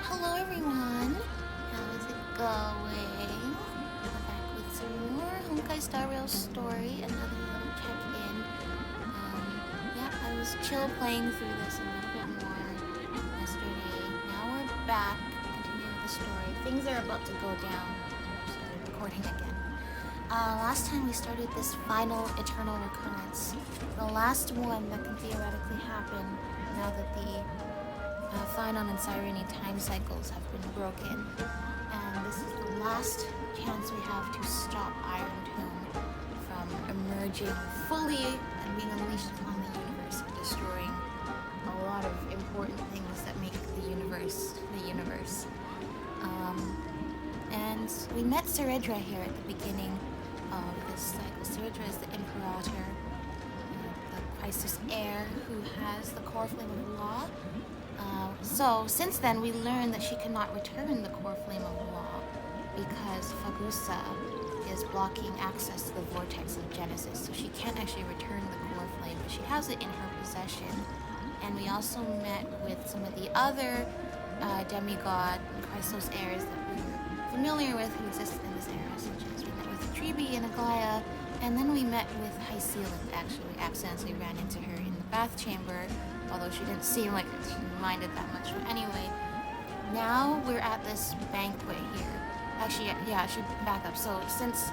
Hello everyone, how is it going? We're back with some more Honkai Star Rail story, another little check-in. Yeah, I was chill playing through this a little bit more yesterday. Now we're back, continuing the story. Things are about to go down. I started recording again. Last time we started this final eternal recurrence, the last one that can theoretically happen now that the Phynon and Cyrene time cycles have been broken, and this is the last chance we have to stop Iron Tomb from emerging fully and being unleashed upon the universe and destroying a lot of important things that make the universe the universe. And we met Ceredra here at the beginning of this cycle. Ceredra is the Imperator, the Crisis heir who has the core flame of law. So, since then, we learned that she cannot return the core flame of law because Fagusa is blocking access to the vortex of Genesis. So she can't actually return the core flame, but she has it in her possession. And we also met with some of the other demigod and Chrysos heirs that we were familiar with who existed in this era, such as we met with Tribi and Aglaya, and then we met with Hysealand. Actually, we accidentally ran into her in the bath chamber, although she didn't seem like she minded that much. But anyway, now we're at this banquet here. Actually, yeah, I should back up. So since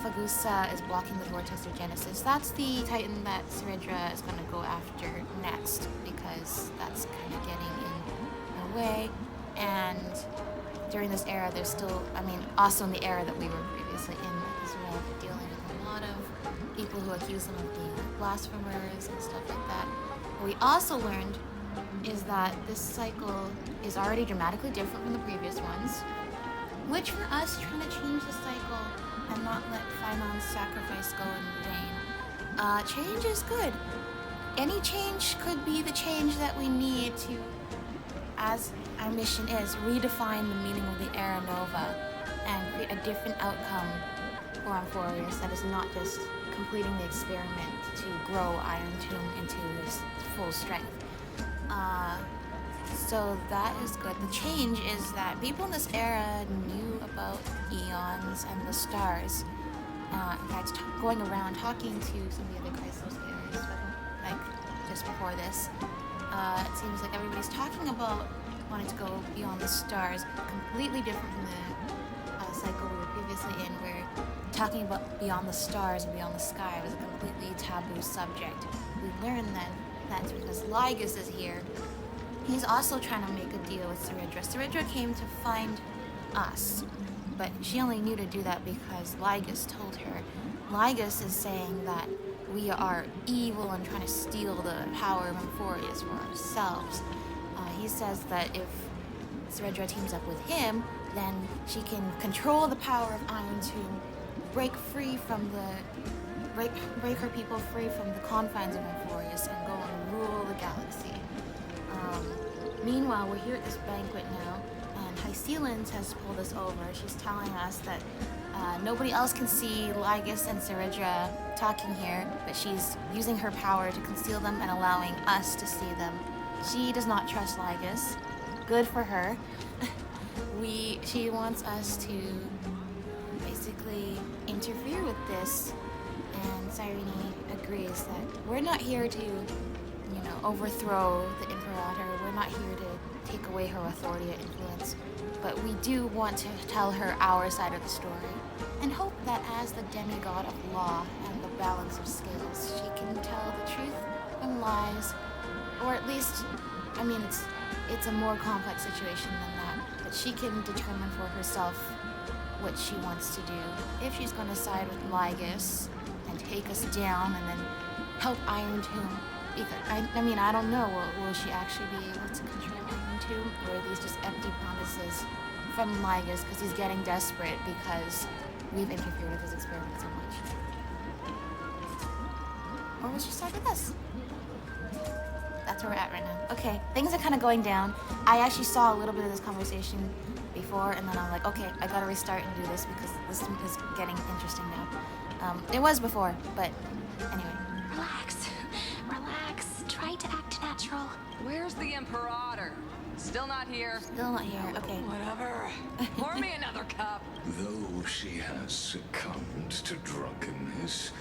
Fagusa is blocking the vortex of Genesis, that's the Titan that Ceredra is going to go after next, because that's kind of getting in the way. And during this era, there's still, also in the era that we were previously in as well, they're dealing with a lot of people who accuse them of being blasphemers and stuff like that. What we also learned is that this cycle is already dramatically different from the previous ones, which for us, trying to change the cycle and not let Phynon's sacrifice go in vain, change is good. Any change could be the change that we need to, as our mission is, redefine the meaning of the Era Nova and create a different outcome for Amphoreus that is not just completing the experiment to grow Iron Tomb into his full strength. So that is good. The change is that people in this era knew about eons and the stars. In fact, going around talking to some of the other Chrysos heirs, like just before this, it seems like everybody's talking about wanting to go beyond the stars, completely different from the cycle we were previously in, where talking about beyond the stars and beyond the sky was a completely taboo subject. We learned then that's because Lygus is here. He's also trying to make a deal with Ceredra. Ceredra came to find us, but she only knew to do that because Lygus told her. Lygus is saying that we are evil and trying to steal the power of Amphoreus for ourselves. He says that if Ceredra teams up with him, then she can control the power of Iron Tomb, break her people free from the confines of Amphoreus and go and rule the galaxy. Meanwhile, we're here at this banquet now, and Hysealand has pulled us over. She's telling us that nobody else can see Lygus and Ceredra talking here, but she's using her power to conceal them and allowing us to see them. She does not trust Lygus. Good for her. She wants us to basically interfere with this, and Cyrene agrees that we're not here to, overthrow the Imperator. We're not here to take away her authority or influence, but we do want to tell her our side of the story, and hope that as the demigod of law and the balance of scales, she can tell the truth from lies, or at least, it's a more complex situation than that, but she can determine for herself what she wants to do. If she's going to side with Lygus and take us down and then help Iron Tomb, I don't know, will she actually be able to control Iron Tomb, or are these just empty promises from Lygus because he's getting desperate because we've interfered with his experiment so much? Or will she side with us? That's where we're at right now. Okay, things are kind of going down. I actually saw a little bit of this conversation before, and then I'm like, okay, I gotta restart and do this because this is getting interesting now. It was before, but anyway. Relax. Try to act natural. Where's the Imperator? Still not here. Still not here. Okay. Whatever. Pour me another cup. Though she has succumbed to drunkenness,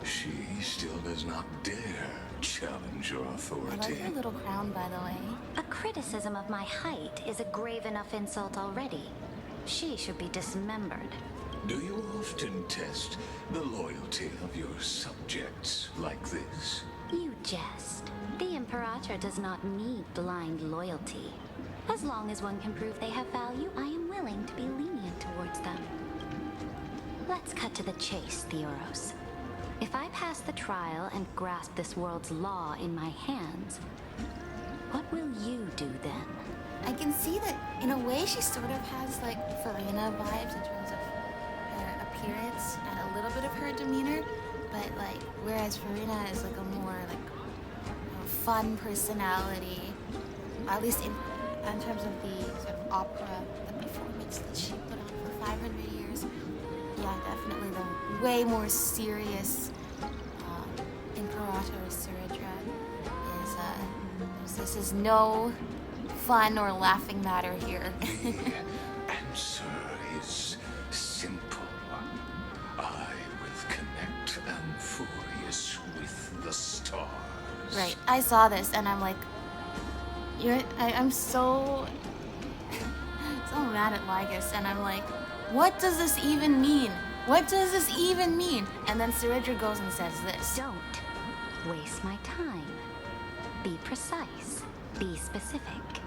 she still does not dare challenge your I authority. like her little crown, by the way. A criticism of my height is a grave enough insult already. She should be dismembered. Do you often test the loyalty of your subjects like this? You jest. The Imperator does not need blind loyalty. As long as one can prove they have value, I am willing to be lenient towards them. Let's cut to the chase, Theoros. If I pass the trial and grasp this world's law in my hands, what will you do then? I can see that in a way she sort of has like Farina vibes in terms of her appearance and a little bit of her demeanor, but like whereas Farina is like a more like fun personality, at least in terms of the sort of opera, the performance that she put on for 500 years. Yeah, definitely the way more serious Imperator Siridra is. This is no fun or laughing matter here. The answer is simple. I will connect Amphoreus with the stars. Right, I saw this and I'm like, I'm so mad at Lygus, and I'm like, what does this even mean? What does this even mean? And then Siridra goes and says this. Don't waste my time. Be precise. Be specific.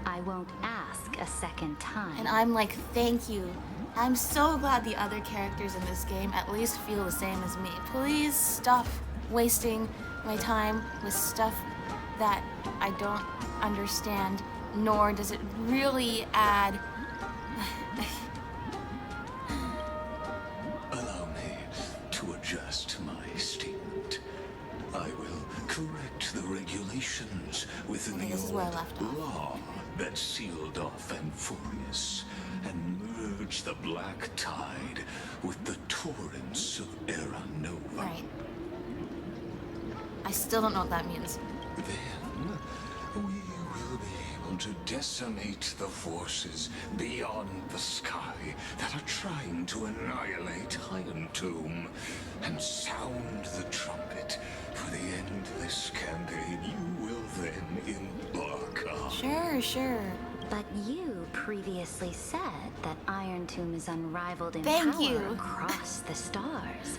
I won't ask a second time. And I'm like, thank you. I'm so glad the other characters in this game at least feel the same as me. Please stop wasting my time with stuff that I don't understand, nor does it really add. Allow me to adjust my statement. I will correct the regulations within Okay, the this is where I old left off. law that sealed off Amphoreus and merge the black tide with the torrents of Era Nova. Right. I still don't know what that means. Then we will be able to decimate the forces beyond the sky that are trying to annihilate Iron Tomb and sound the trumpet for the endless campaign you will then embark on. Sure. But you previously said that Iron Tomb is unrivaled in Thank power you. across the stars.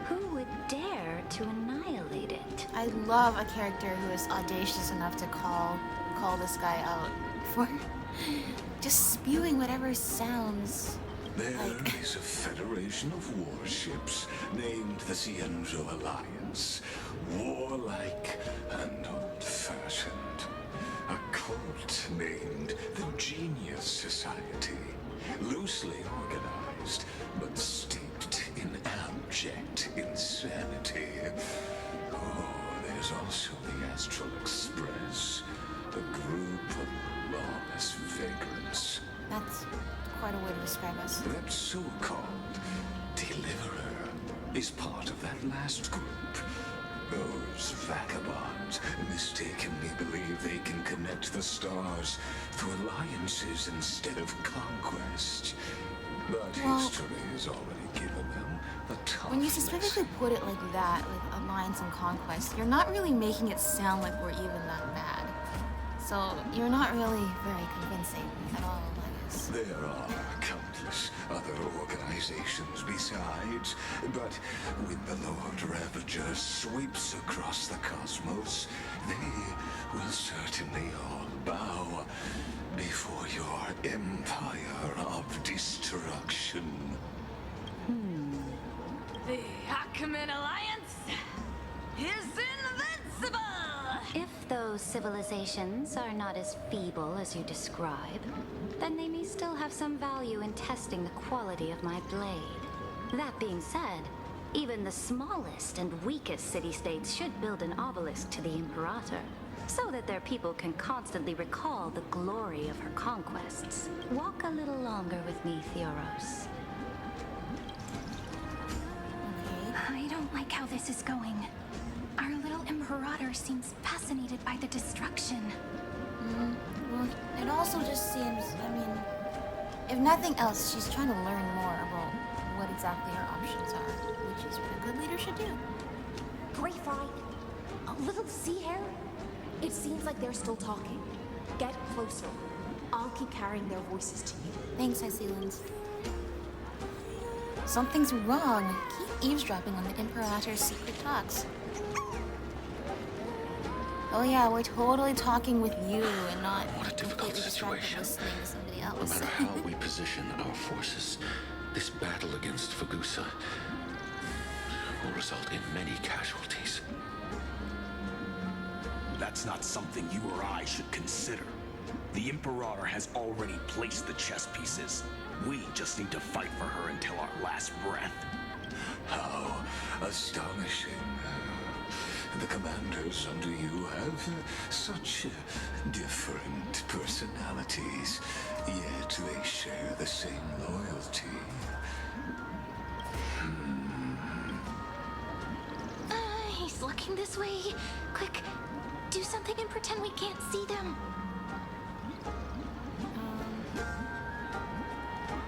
Who would dare to annihilate it? I love a character who is audacious enough to call this guy out for just spewing whatever sounds. There is a federation of warships named the Cienzo Alliance, warlike and old-fashioned. A cult named the Genius Society, loosely organized, but steeped in abject insanity. Oh, there's also the Astral Express, a group of lawless vagrants. That's quite a way to describe us. That so-called Deliverer is part of that last group. Those vagabonds mistakenly believe they can connect the stars through alliances instead of conquest. But Well, history has already given them a tough When you specifically lesson. put it like that, like alliance and conquest, you're not really making it sound like we're even that bad. So you're not really very convincing at all, I guess. There are countless other organizations besides, but when the Lord Ravager sweeps across the cosmos, they will certainly all bow before your empire of destruction. The Achaemenid Alliance is invincible! If those civilizations are not as feeble as you describe, then they may still have some value in testing the quality of my blade. That being said, even the smallest and weakest city-states should build an obelisk to the Imperator, so that their people can constantly recall the glory of her conquests. Walk a little longer with me, Theoros. Okay. I don't like how this is going. Our little Imperator seems fascinated by the destruction. also just seems, I mean, if nothing else, she's trying to learn more about what exactly her options are, which is what a good leader should do. Gray Fry, a little sea hair? It seems like they're still talking. Get closer. I'll keep carrying their voices to you. Thanks, Icelands. Something's wrong. Keep eavesdropping on the Imperator's secret talks. Oh yeah, we're totally talking with you and not What a difficult completely distracted situation. listening to somebody No else. matter how we position our forces, this battle against Fagusa will result in many casualties. That's not something you or I should consider. The Imperator has already placed the chess pieces. We just need to fight for her until our last breath. How astonishing. The commanders under you have such different personalities, yet they share the same loyalty. He's looking this way. Quick, do something and pretend we can't see them.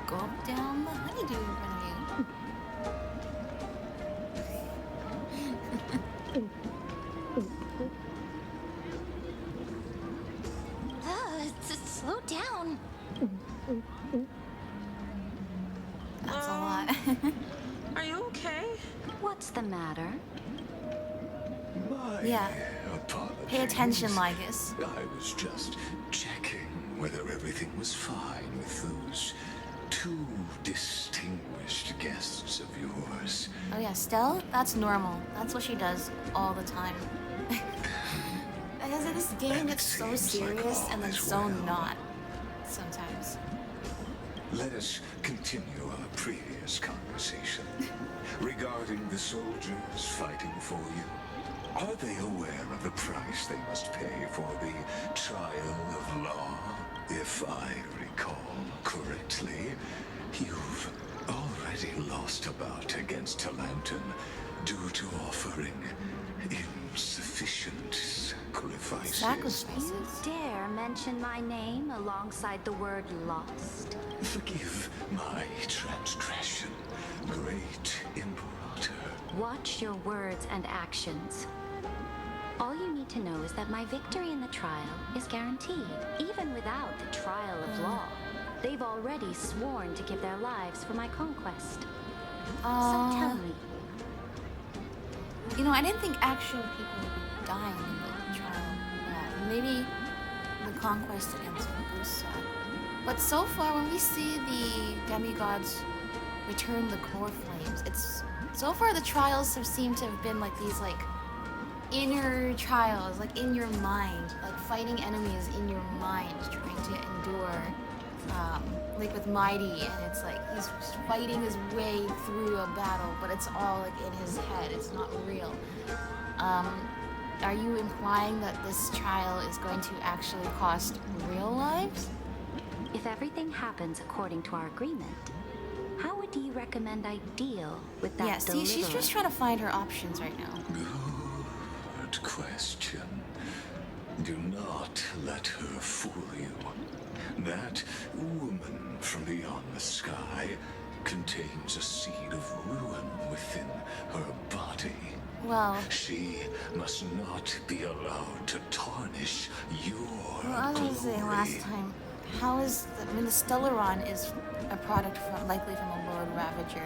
Go up, down the honeydew in front of you. Slow down. That's a lot. Are you okay? What's the matter? My Yeah. apologies. Pay attention, Lygus. I was just checking whether everything was fine with those two distinguished guests of yours. Oh yeah, Stell? That's normal. That's what she does all the time. Because in this game, And it's it so seems like serious all and then is so well. not. Sometimes. Let us continue our previous conversation regarding the soldiers fighting for you. Are they aware of the price they must pay for the trial of law? If I recall correctly, you've already lost a bout against Talanton due to offering insufficient sacrifices. Sacrifices. You dare mention my name alongside the word lost? Forgive my transgression, great Imperator. Watch your words and actions. All you need to know is that my victory in the trial is guaranteed, even without the trial of law. They've already sworn to give their lives for my conquest. So tell me, You know, I didn't think actual people would be dying in the trial. Maybe the conquest against Fagusa. But so far, when we see the demigods return the core flames, it's so far the trials have seemed to have been like these inner trials, like in your mind, like fighting enemies in your mind, trying to endure. Like with Mighty, and it's like he's fighting his way through a battle, but it's all like in his head. It's not real. Are you implying that this trial is going to actually cost real lives? if everything happens according to our agreement, how would you recommend I deal with that Yeah, see, she's deliverer? just trying to find her options right now. Good question. Do not let her fool you. That woman from beyond the sky contains a seed of ruin within her body. Well, She must not be allowed to tarnish your I was saying last time, how is the Stellaron is a product from likely from a Lord Ravager.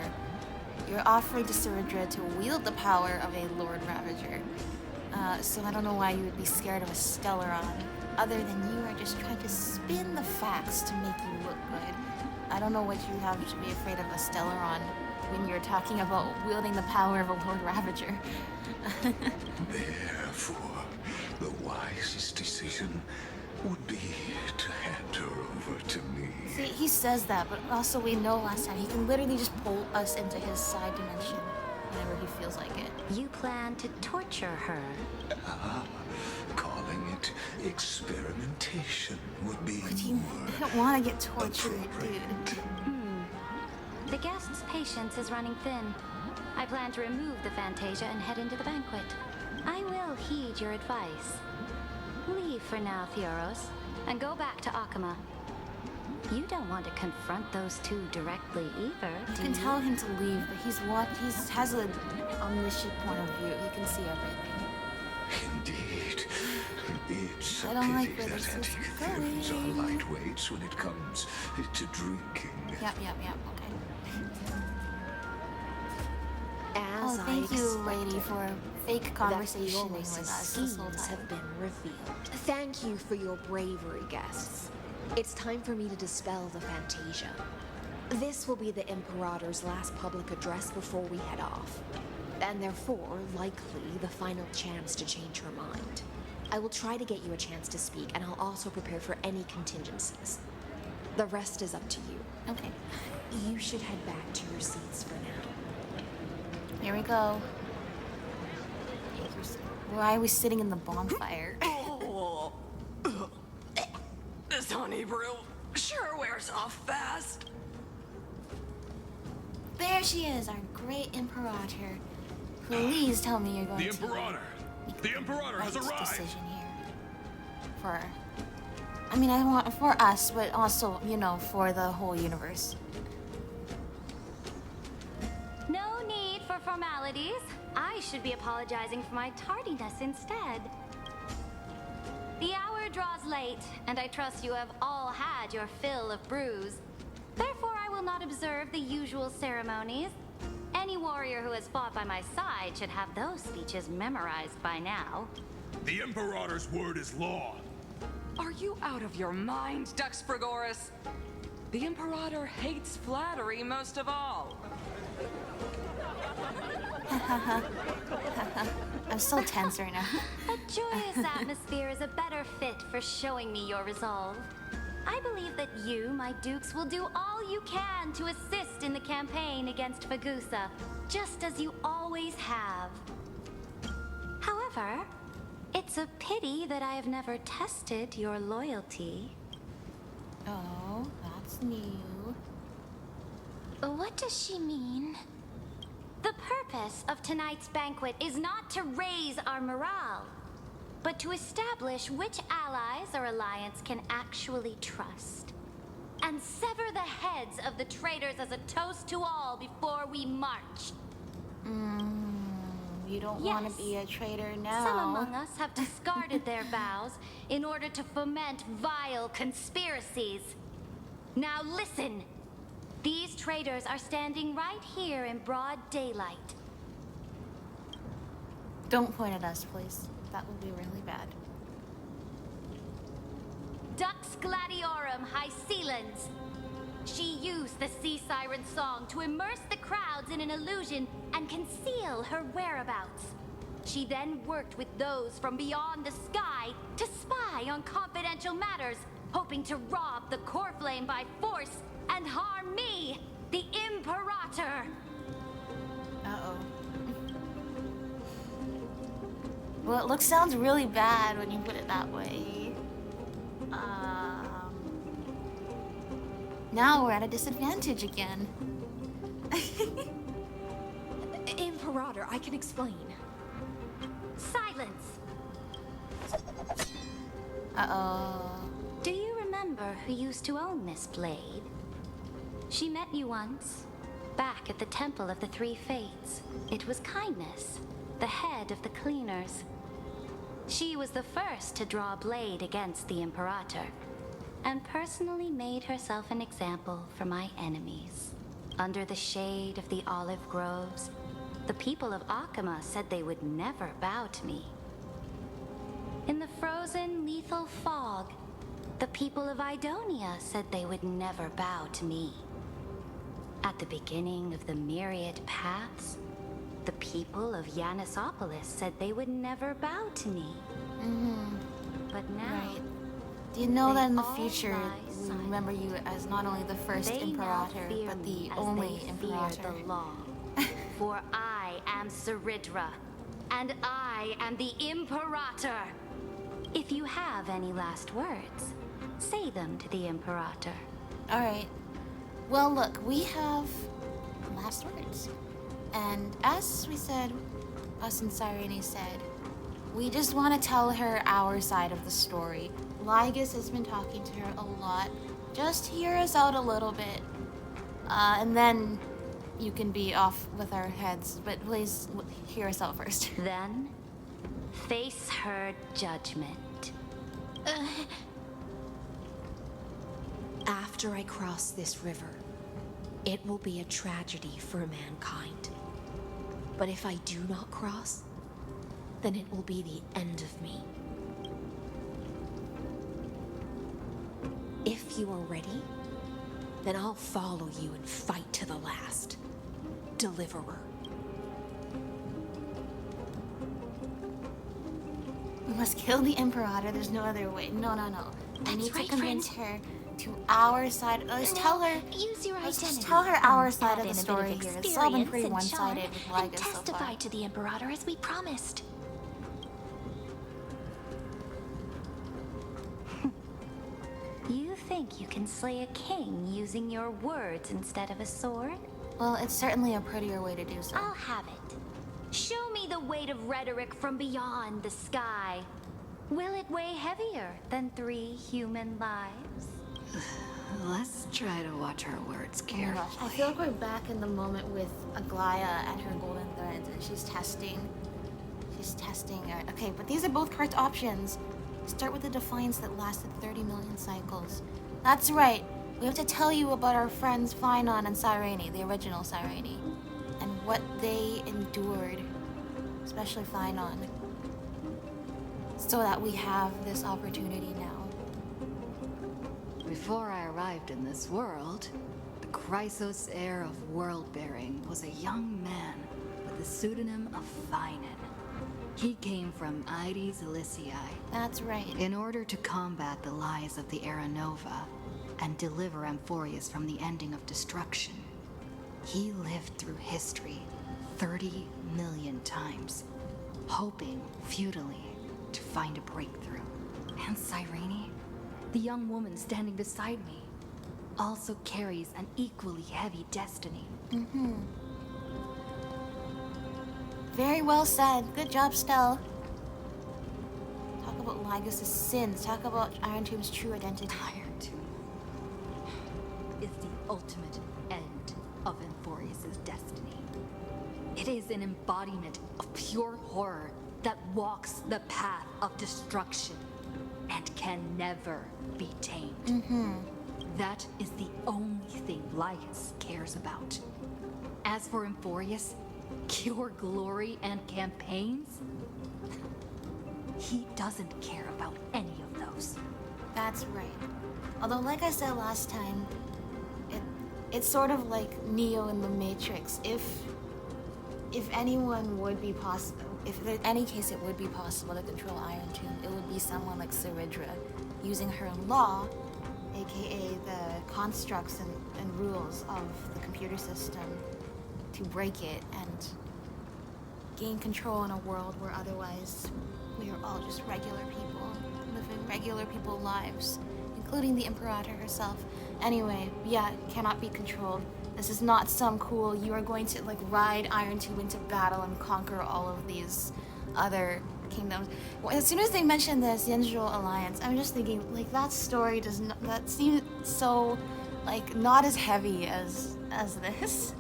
You're offering to Ciridra to wield the power of a Lord Ravager. So I don't know why you would be scared of a Stellaron, other than you are just trying to spin the facts to make you look good. I don't know what you have to be afraid of a Stellaron when you're talking about wielding the power of a Lord Ravager. Therefore, the wisest decision would be to hand her over to me. See, he says that, but also we know last time he can literally just pull us into his side dimension whenever he feels like it. You plan to torture her. Calling it experimentation would be But you more don't want to get tortured, appropriate. dude. The guest's patience is running thin. I plan to remove the Fantasia and head into the banquet. I will heed your advice. Leave for now, Theoros. and go back to Akama. You don't want to confront those two directly either, You do can you? tell him to leave, but he has an omniscient point of view. He can see everything. Indeed. It's I a don't like pity where that this is Antikytherians going. are lightweights when it comes to drinking. Yep, okay. As Oh, thank I you, expected, lady, for fake conversationing with us this whole schemes time. have been revealed. Thank you for your bravery, guests. It's time for me to dispel the Fantasia. This will be the Imperator's last public address before we head off, and therefore, likely, the final chance to change her mind. I will try to get you a chance to speak, and I'll also prepare for any contingencies. The rest is up to you. Okay, You should head back to your seats for now. here we go. Why are we sitting in the bonfire? Oh. This honey brew sure wears off fast. There she is, our great Imperator. Please tell me you're going The to Imperator! make The Imperator has right arrived! decision here. I want for us, but also, you know, for the whole universe. No need for formalities. I should be apologizing for my tardiness instead. The hour draws late, and I trust you have all had your fill of brews. Therefore, I will not observe the usual ceremonies. Any warrior who has fought by my side should have those speeches memorized by now. The Imperator's word is law. Are you out of your mind, Dux Frigoris? The Imperator hates flattery most of all. I'm so tense right now. A joyous atmosphere is a better fit for showing me your resolve. I believe that you, my dukes, will do all you can to assist in the campaign against Fagusa, just as you always have. However, it's a pity that I have never tested your loyalty. Oh, that's new. What does she mean? The purpose of tonight's banquet is not to raise our morale, but to establish which allies our alliance can actually trust, and sever the heads of the traitors as a toast to all before we march. You don't want Yes. to be a traitor now. Some among us have discarded their vows in order to foment vile conspiracies. Now listen! These traitors are standing right here in broad daylight. Don't point at us, please. That would be really bad. Dux Gladiorum Hycelans. She used the sea siren song to immerse the crowds in an illusion and conceal her whereabouts. She then worked with those from beyond the sky to spy on confidential matters, hoping to rob the core flame by force and harm me, the Imperator. Uh-oh. Well, it sounds really bad when you put it that way. Now we're at a disadvantage again. Imperator, I can explain. Silence. Uh-oh. Do you remember who used to own this blade? She met you once, back at the Temple of the Three Fates. It was Kindness, the head of the cleaners. She was the first to draw a blade against the Imperator, and personally made herself an example for my enemies. Under the shade of the olive groves, the people of Akama said they would never bow to me. In the frozen, lethal fog, the people of Idonia said they would never bow to me. At the beginning of the myriad paths, the people of Yanisopolis said they would never bow to me. But now, Right. Do you know that in the They all future, lie we remember you as not only the first they now Imperator, fear but me the as only they Imperator? fear the law. For I am Saridra, and I am the Imperator. If you have any last words, say them to the Imperator. Alright. Well, look, we have last words. And as we said, us and Cyrene said, we just want to tell her our side of the story. Lygus has been talking to her a lot. Just hear us out a little bit. And then you can be off with our heads. But please hear us out first. Then, face her judgment. After I cross this river, it will be a tragedy for mankind. But if I do not cross, then it will be the end of me. If you are ready, then I'll follow you and fight to the last. Deliverer. We must kill the Imperator. There's no other way. No. We That's need to right, convince friend. her to our side. Let's tell her. Use your Let's identity. just tell her our and side add of the in a story bit of here. It's all been pretty experience and charm, one-sided with and Lygus so testify far. to the Imperator as we promised. You think you can slay a king using your words instead of a sword? Well, it's certainly a prettier way to do so. I'll have it. Show me the weight of rhetoric from beyond the sky. Will it weigh heavier than 3 human lives? Let's try to watch our words Oh my gosh, carefully. I feel like we're back in the moment with Aglaya and her golden threads, and she's testing. Okay, but these are both correct options. Start with the defiance that lasted 30 million cycles. That's right. We have to tell you about our friends Phainon and Cyrene, the original Cyrene, and what they endured, especially Phainon, so that we have this opportunity now. Before I arrived in this world, the Chrysos heir of world-bearing was a young man with the pseudonym of Phainon. He came from Aedes Elysiae That's right. in order to combat the lies of the Era Nova and deliver Amphoreus from the ending of destruction. He lived through history 30 million times, hoping futilely to find a breakthrough. And Cyrene, the young woman standing beside me, also carries an equally heavy destiny. Very well said. Good job, Stell. Talk about Lygus' sins. Talk about Iron Tomb's true identity. Iron Tomb is the ultimate end of Amphoreus' destiny. It is an embodiment of pure horror that walks the path of destruction and can never be tamed. That is the only thing Lygus cares about. As for Amphoreus, pure glory and campaigns, he doesn't care about any of those. That's right. Although, like I said last time, it's sort of like Neo in the Matrix. If anyone would be possible, if in any case it would be possible to control Iron Tomb, it would be someone like Ceridra, using her law, aka the constructs and rules of the computer system, to break it and gain control in a world where otherwise we are all just regular people, living regular people lives, including the Imperator herself. Anyway, yeah, cannot be controlled. This is not some cool, you are going to like ride Iron Tomb into battle and conquer all of these other kingdoms. Well, as soon as they mentioned the Zinzhou Alliance, I'm just thinking, like, that story does not, that seems so, like, not as heavy as this.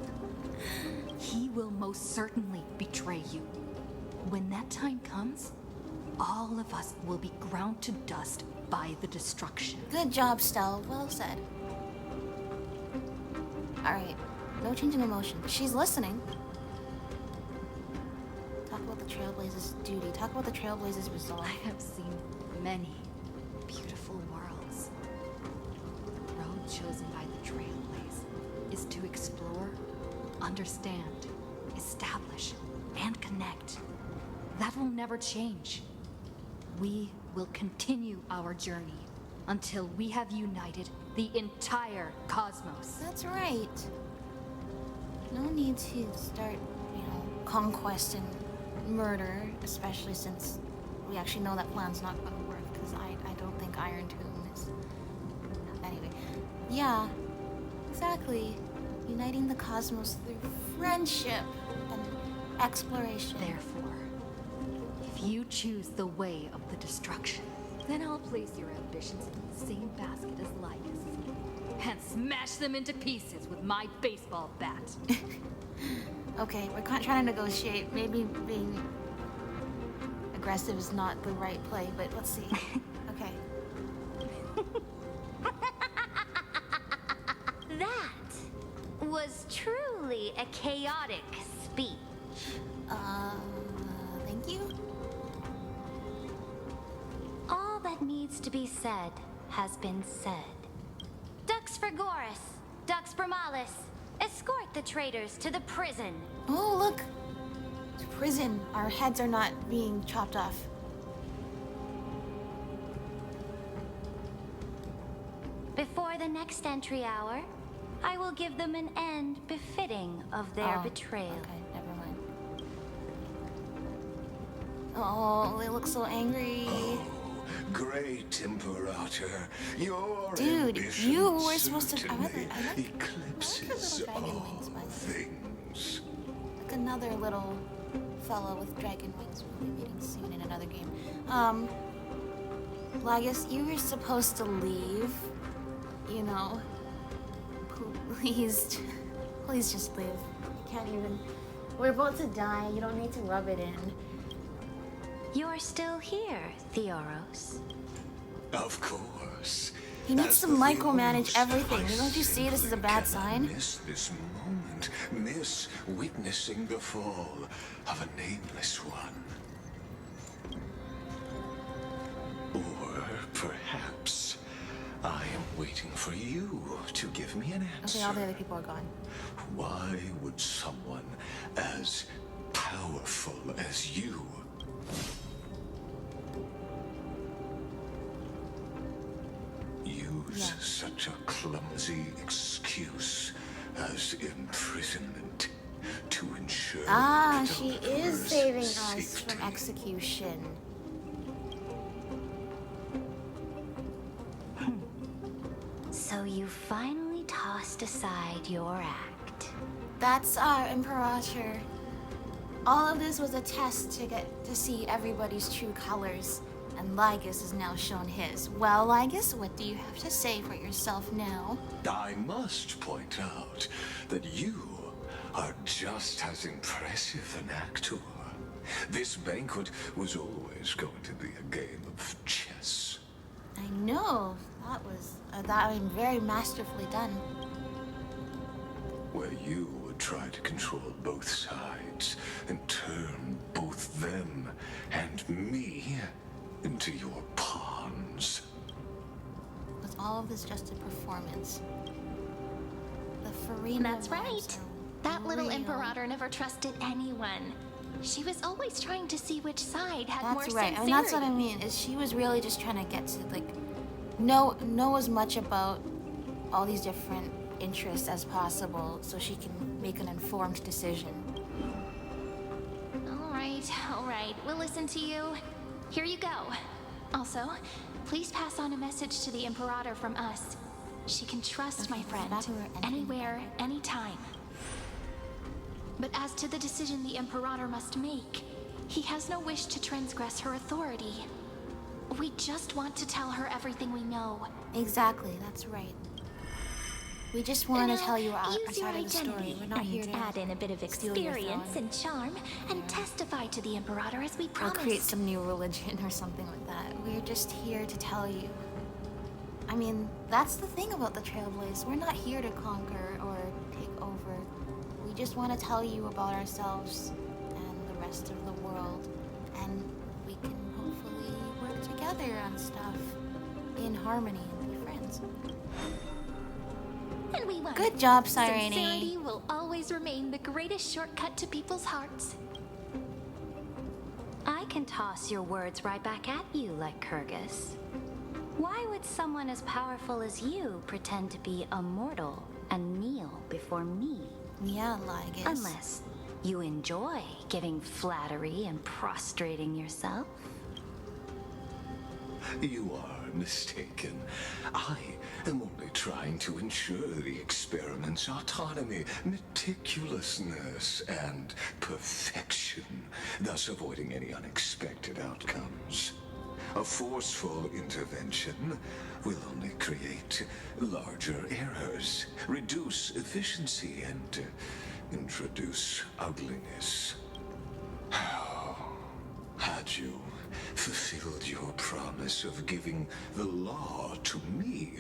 He will most certainly betray you. When that time comes, all of us will be ground to dust by the destruction. Good job, Stell. Well said. Alright. No change in emotion. She's listening. Talk about the Trailblaze's duty. Talk about the Trailblaze's resolve. I have seen many beautiful worlds. The road chosen by the Trailblaze is to explore, understand, establish, and connect. That will never change. We will continue our journey until we have united the entire cosmos. That's right. No need to start, conquest and murder, especially since we actually know that plan's not going to work, because I don't think Iron Tomb is... Anyway. Yeah, exactly. Uniting the cosmos through friendship and exploration. Therefore, if you choose the way of the destruction, Then I'll place your ambitions in the same basket as Linus and smash them into pieces with my baseball bat. Okay, we're trying to negotiate. Maybe being aggressive is not the right play, but let's see. Okay. That was truly a chaotic speech. Thank you? All that needs to be said has been said. Dux Frigoris, Dux Bromalis, escort the traitors to the prison. Oh, look! To prison. Our heads are not being chopped off. Before the next entry hour, I will give them an end befitting of their betrayal. Okay, never mind. Oh, they look so angry. Great Imperator, your Dude, ambition you were supposed to. certainly I like eclipses little dragon all wings, by the way. things. Like another little fellow with dragon wings we'll be meeting soon in another game. Lagus, you were supposed to leave. You know. Please just leave. You can't even. We're about to die. You don't need to rub it in. You're still here, Theoros. Of course. He needs As to the micromanage Theoros, everything. I Don't you see this is a bad simply sign? cannot miss this moment. Miss witnessing the fall of a nameless one. Or perhaps I am waiting for you to give me an answer. Okay, all the other people are gone. Why would someone as powerful as you use such a clumsy excuse as imprisonment to ensure Ah, the she is deliverer's saving us safety? from execution. So you finally tossed aside your act. That's our Imperator. All of this was a test to get to see everybody's true colors, and Lygus has now shown his. Well, Lygus, what do you have to say for yourself now? I must point out that you are just as impressive an actor. This banquet was always going to be a game of chess. I know that was very masterfully done. Where you would try to control both sides and turn both them and me into your pawns. Was all of this just a performance? The Farina That's vibes right. are That little real. Imperator never trusted anyone. She was always trying to see which side had more That's right. sincerity. I mean, that's what I mean. Is she was really just trying to get to know as much about all these different interests as possible, so she can make an informed decision. All right. We'll listen to you. Here you go. Also, please pass on a message to the Imperator from us. She can trust Okay, my friend. that's about her anything Anywhere, better. anytime. But as to the decision the Imperator must make, he has no wish to transgress her authority. We just want to tell her everything we know. Exactly. That's right. We just want to Now, tell you our use your side of the story. identity We're not here to and add in a bit of steal your experience throne. and charm, and testify to the Imperator as we Or promised. create some new religion or something like that. We're just here to tell you. I mean, that's the thing about the Trailblaze. We're not here to conquer or take over. We just want to tell you about ourselves and the rest of the world. And we can hopefully work together on stuff in harmony and be friends. And we won. Good job, Sincerity Cyrene. will always remain the greatest shortcut to people's hearts. I can toss your words right back at you like Kyrgyz. Why would someone as powerful as you pretend to be immortal and kneel before me? Yeah, Lygus. Unless you enjoy giving flattery and prostrating yourself. You are mistaken. I am only trying to ensure the experiment's autonomy, meticulousness, and perfection, thus avoiding any unexpected outcomes. A forceful intervention will only create larger errors, reduce efficiency, and introduce ugliness. How had you fulfilled your promise of giving the law to me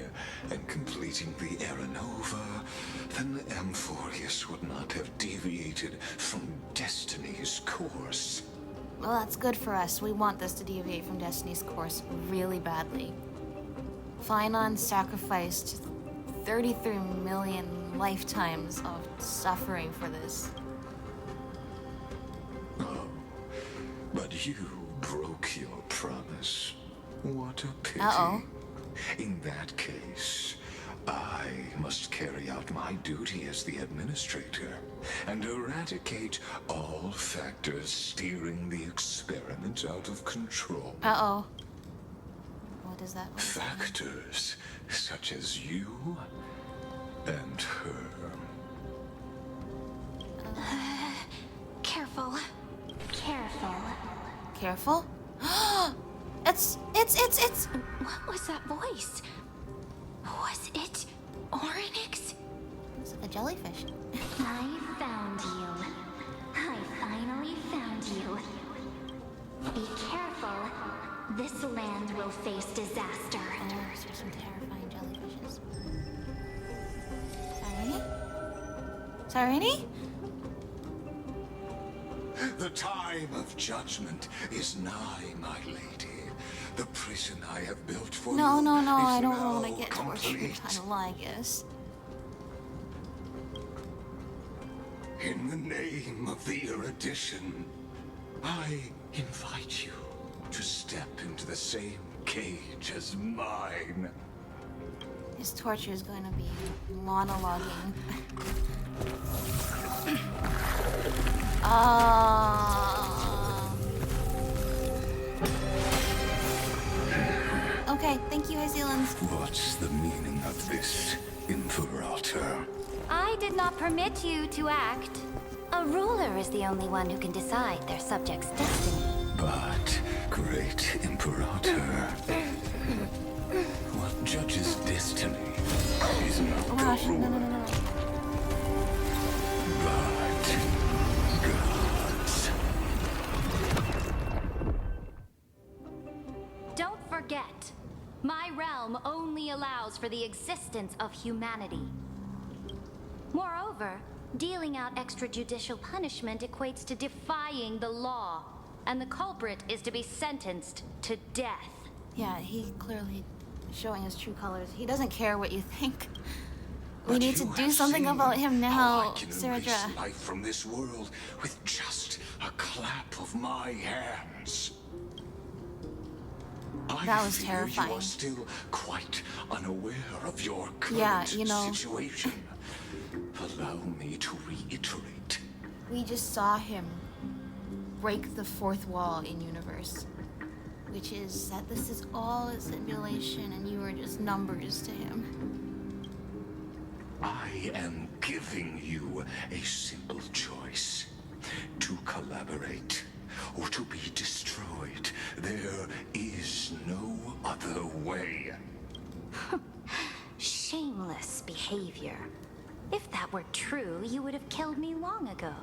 and completing the Era Nova, then Amphoreus would not have deviated from Destiny's course. Well, that's good for us. We want this to deviate from Destiny's course really badly. Phainon sacrificed 33 million lifetimes of suffering for this. Oh, but you broke your promise. What a pity. Uh-oh. In that case, I must carry out my duty as the administrator and eradicate all factors steering the experiment out of control. Uh-oh. What does that mean? Factors such as you and her. Careful. Careful. Careful. It's. What was that voice? Was it Oryx? It's a jellyfish. I found you. I finally found you. Be careful. This land will face disaster. Oh, those are some terrifying jellyfishes. Sarini? The time of judgment is nigh, my lady. The prison I have built for No, you no, no, is I don't now want to get tortured. complete. I don't like this. In the name of the erudition, I invite you to step into the same cage as mine. His torture is going to be monologuing. Okay, thank you, Hyzealans. What's the meaning of this, Imperator? I did not permit you to act. A ruler is the only one who can decide their subject's destiny. But, great Imperator, what judges destiny is not Oh gosh, the no, ruler, no, no, no. but gods. Don't forget, my realm only allows for the existence of humanity. Moreover, dealing out extrajudicial punishment equates to defying the law, and the culprit is to be sentenced to death. Yeah, he clearly is showing his true colors. He doesn't care what you think. We But need to you do have something seen about him how now, I can erase Saradra. life from this world with just a clap of my hands. That was I fear terrifying. You are still quite unaware of your current Yeah, you know. situation. Allow me to reiterate. We just saw him break the fourth wall in universe, which is that this is all a simulation and you are just numbers to him. I am giving you a simple choice. To collaborate or to be destroyed. There is no other way. Shameless behavior. If that were true, you would have killed me long ago.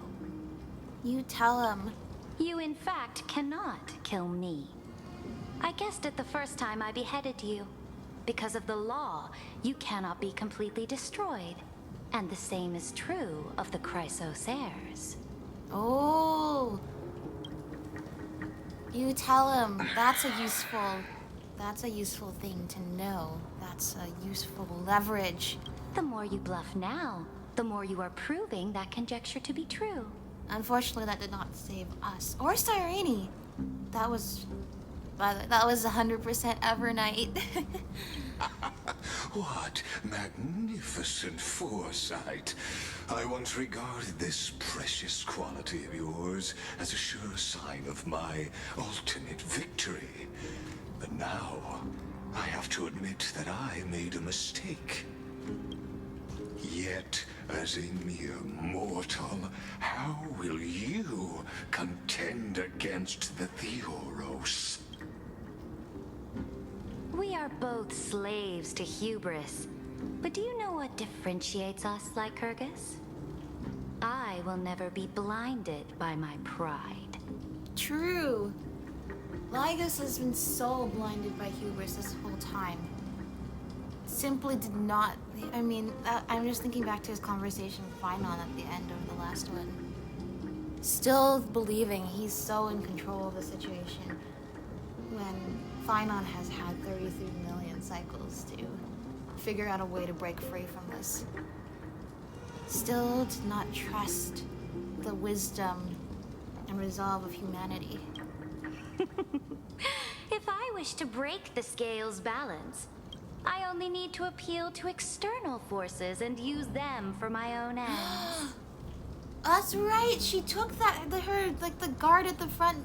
You tell him. You, in fact, cannot kill me. I guessed it the first time I beheaded you. Because of the law, you cannot be completely destroyed. And the same is true of the Chrysos heirs. Oh. You tell him. That's a useful thing to know. That's a useful leverage. The more you bluff now, the more you are proving that conjecture to be true. Unfortunately, that did not save us. Or Cyrene. That was 100% Evernight. What magnificent foresight. I once regarded this precious quality of yours as a sure sign of my ultimate victory. But now, I have to admit that I made a mistake. Yet, as a mere mortal, how will you contend against the Theoros? We are both slaves to hubris. But do you know what differentiates us, Lycurgus? I will never be blinded by my pride. True. Lygus has been so blinded by hubris this whole time. Simply did not. I mean, I'm just thinking back to his conversation with Phainon at the end of the last one. Still believing he's so in control of the situation when Phainon has had 33 million cycles to figure out a way to break free from this. Still did not trust the wisdom and resolve of humanity. If I wish to break the scale's balance, I only need to appeal to external forces and use them for my own ends. That's right. She took the guard at the front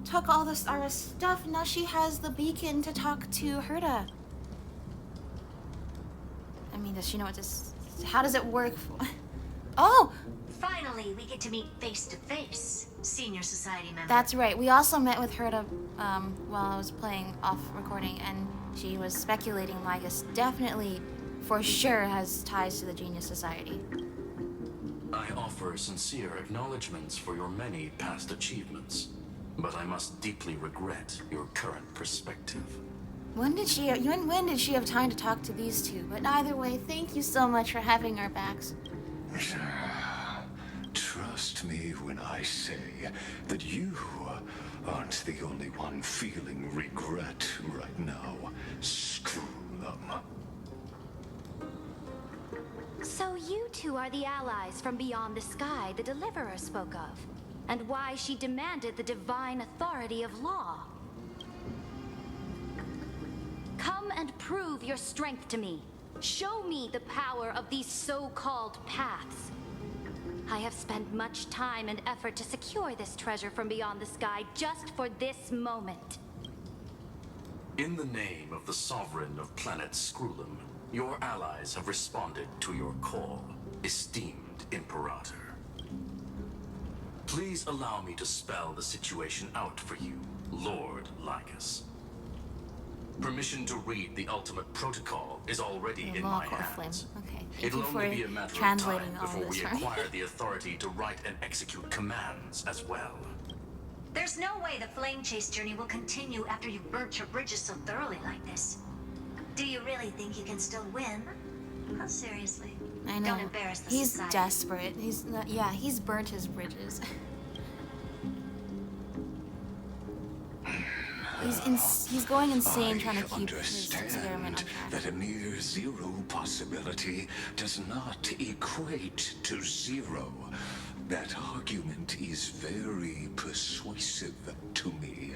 took all this our stuff. Now she has the beacon to talk to Herta. I mean, does she know what this? How does it work? Oh, Finally, we get to meet face to face, senior society member. that's right. We also met with Herta while I was playing off recording, and she was speculating Lygus definitely, for sure, has ties to the Genius Society. I offer sincere acknowledgments for your many past achievements, but I must deeply regret your current perspective. When did she have time to talk to these two? But either way, thank you so much for having our backs. Trust me when I say that you aren't the only one feeling regret right now. Screw them. So you two are the allies from beyond the sky the Deliverer spoke of, and why she demanded the divine authority of law. Come and prove your strength to me. Show me the power of these so-called paths. I have spent much time and effort to secure this treasure from beyond the sky just for this moment. In the name of the Sovereign of planet Scrulum, your allies have responded to your call, esteemed Imperator. Please allow me to spell the situation out for you, Lord Lycus. Permission to read the ultimate protocol is already in my hands. Okay. Thank It'll you for only be a matter of translating time all before this we for me. acquire the authority to write and execute commands as well. There's no way the flame chase journey will continue after you've burnt your bridges so thoroughly like this. Do you really think you can still win? Oh, seriously. I know. Don't embarrass the He's society. desperate. He's not, yeah, he's burnt his bridges. He's going insane trying to keep his experiment on track. That a near zero possibility does not equate to zero. That argument is very persuasive to me.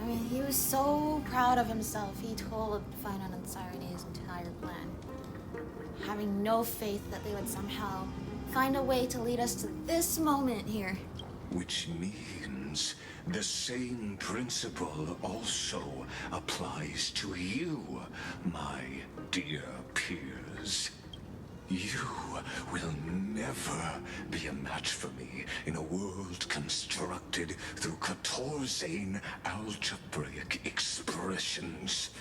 I mean, he was so proud of himself. He told Phainon and Siren his entire plan, having no faith that they would somehow find a way to lead us to this moment here. Which means the same principle also applies to you, my dear peers. You will never be a match for me in a world constructed through Catorzane algebraic expressions.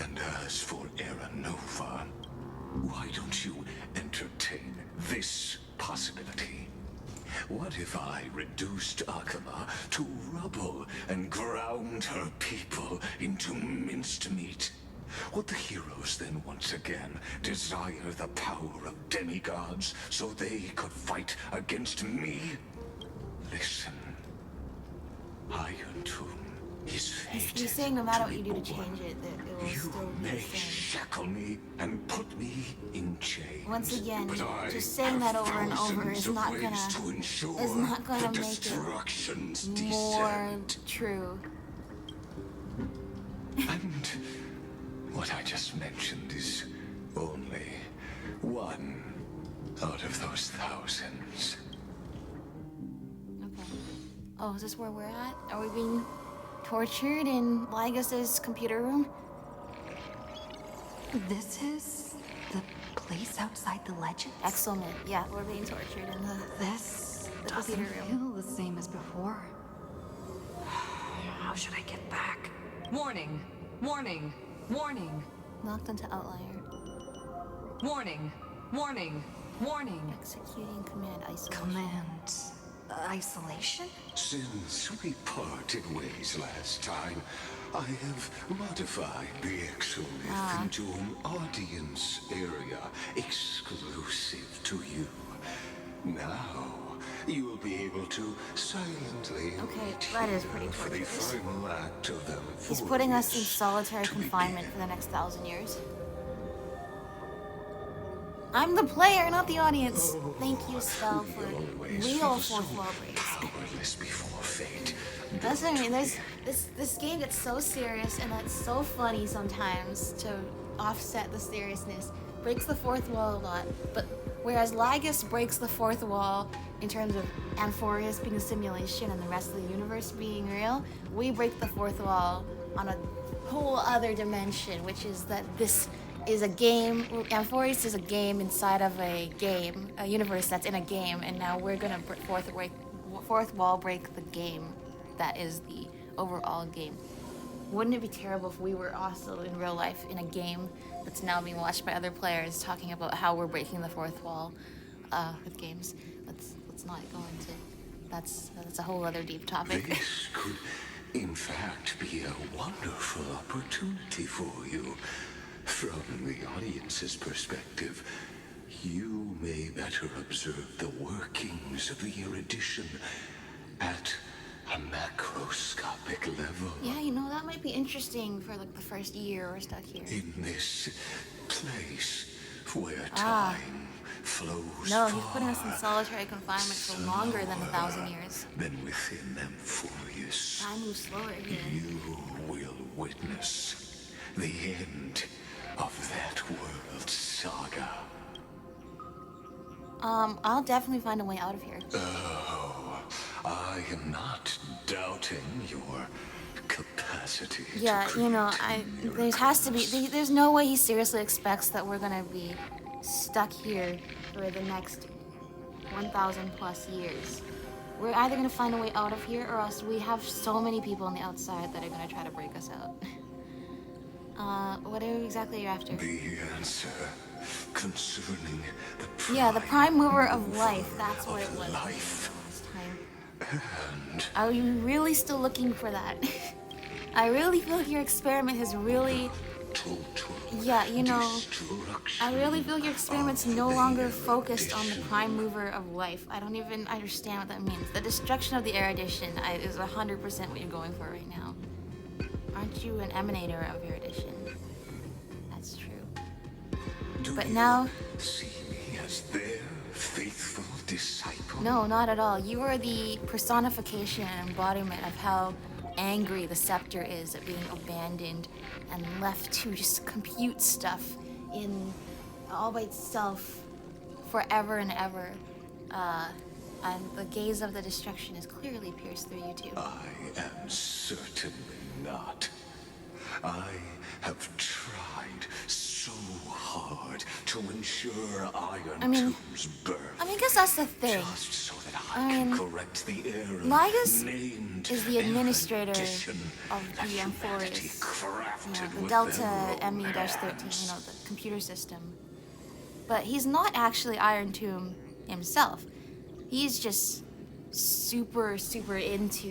And as for Era Nova, why don't you entertain this possibility? What if I reduced Akama to rubble and ground her people into minced meat? Would the heroes then once again desire the power of demigods so they could fight against me? Listen, Iron Tomb is fated. He's saying no matter what to you be do to born. change it, that it will You still be may the same. shackle me and put me in chains. Once again, but I just saying that have over and over is thousands of not ways gonna to ensure make the it destruction's more descent. true. And what I just mentioned is only one out of those thousands. Okay. Oh, is this where we're at? Are we being tortured in Lygus's computer room? This is the place outside the legend? Excellent. Yeah, we're being tortured in the This the doesn't computer room. feel the same as before. How should I get back? Warning. Warning. Warning. Knocked into outlier. Warning. Warning. Warning. Executing command isolation. Command isolation? Since we parted ways last time, I have modified the exolith into an audience area exclusive to you. Now, you will be able to silently that is pretty for the torturous. final act of them. He's putting us in solitary confinement for the next 1,000 years. I'm the player, not the audience. Thank you, Spell, for real fourth wall breaks. Powerless before fate. That's what I mean. This game gets so serious, and that's so funny sometimes to offset the seriousness. Breaks the fourth wall a lot, but whereas Lygus breaks the fourth wall in terms of Amphoreus being a simulation and the rest of the universe being real, we break the fourth wall on a whole other dimension, which is that this is a game. Amphoreus is a game inside of a game, a universe that's in a game, and now we're gonna fourth wall break the game that is the overall game. Wouldn't it be terrible if we were also in real life in a game that's now being watched by other players talking about how we're breaking the fourth wall with games? Let's not go into that's a whole other deep topic. This could, in fact, be a wonderful opportunity for you. From the audience's perspective, you may better observe the workings of the erudition at a macroscopic level. Yeah, you know, that might be interesting for like the first year we're stuck here. In this place where time flows No, he's putting us in solitary confinement for longer than 1,000 years. Then within Amphoreus, Time moves slower here. you will witness the end of that world saga. I'll definitely find a way out of here. Oh, I am not doubting your capacity. Yeah, to you know, create there's no way he seriously expects that we're gonna be stuck here for the next 1,000 plus years. We're either gonna find a way out of here, or else we have so many people on the outside that are gonna try to break us out. What exactly are you after? The answer concerning the The prime mover of life. That's what it was life. last time. And Are you really still looking for that? I really feel like your experiment has really... Yeah, you know, I really feel your experiment's no longer focused on the prime mover of life. I don't even understand what that means. The destruction of the erudition is 100% what you're going for right now. Aren't you an emanator of erudition? That's true. But now... see me as their faithful disciple? No, not at all. You are the personification and embodiment of how angry the scepter is at being abandoned and left to just compute stuff in all by itself forever and ever. And the gaze of the destruction is clearly pierced through you two. I am certainly not. I have tried so hard to ensure Iron Tomb's birth. I guess that's the thing. Just so that I can correct the error Lygus named is the administrator erudition of that the humanity Amphoreus. crafted The with Delta their own ME-13, hands. you know, the computer system. But he's not actually Iron Tomb himself. He's just super into,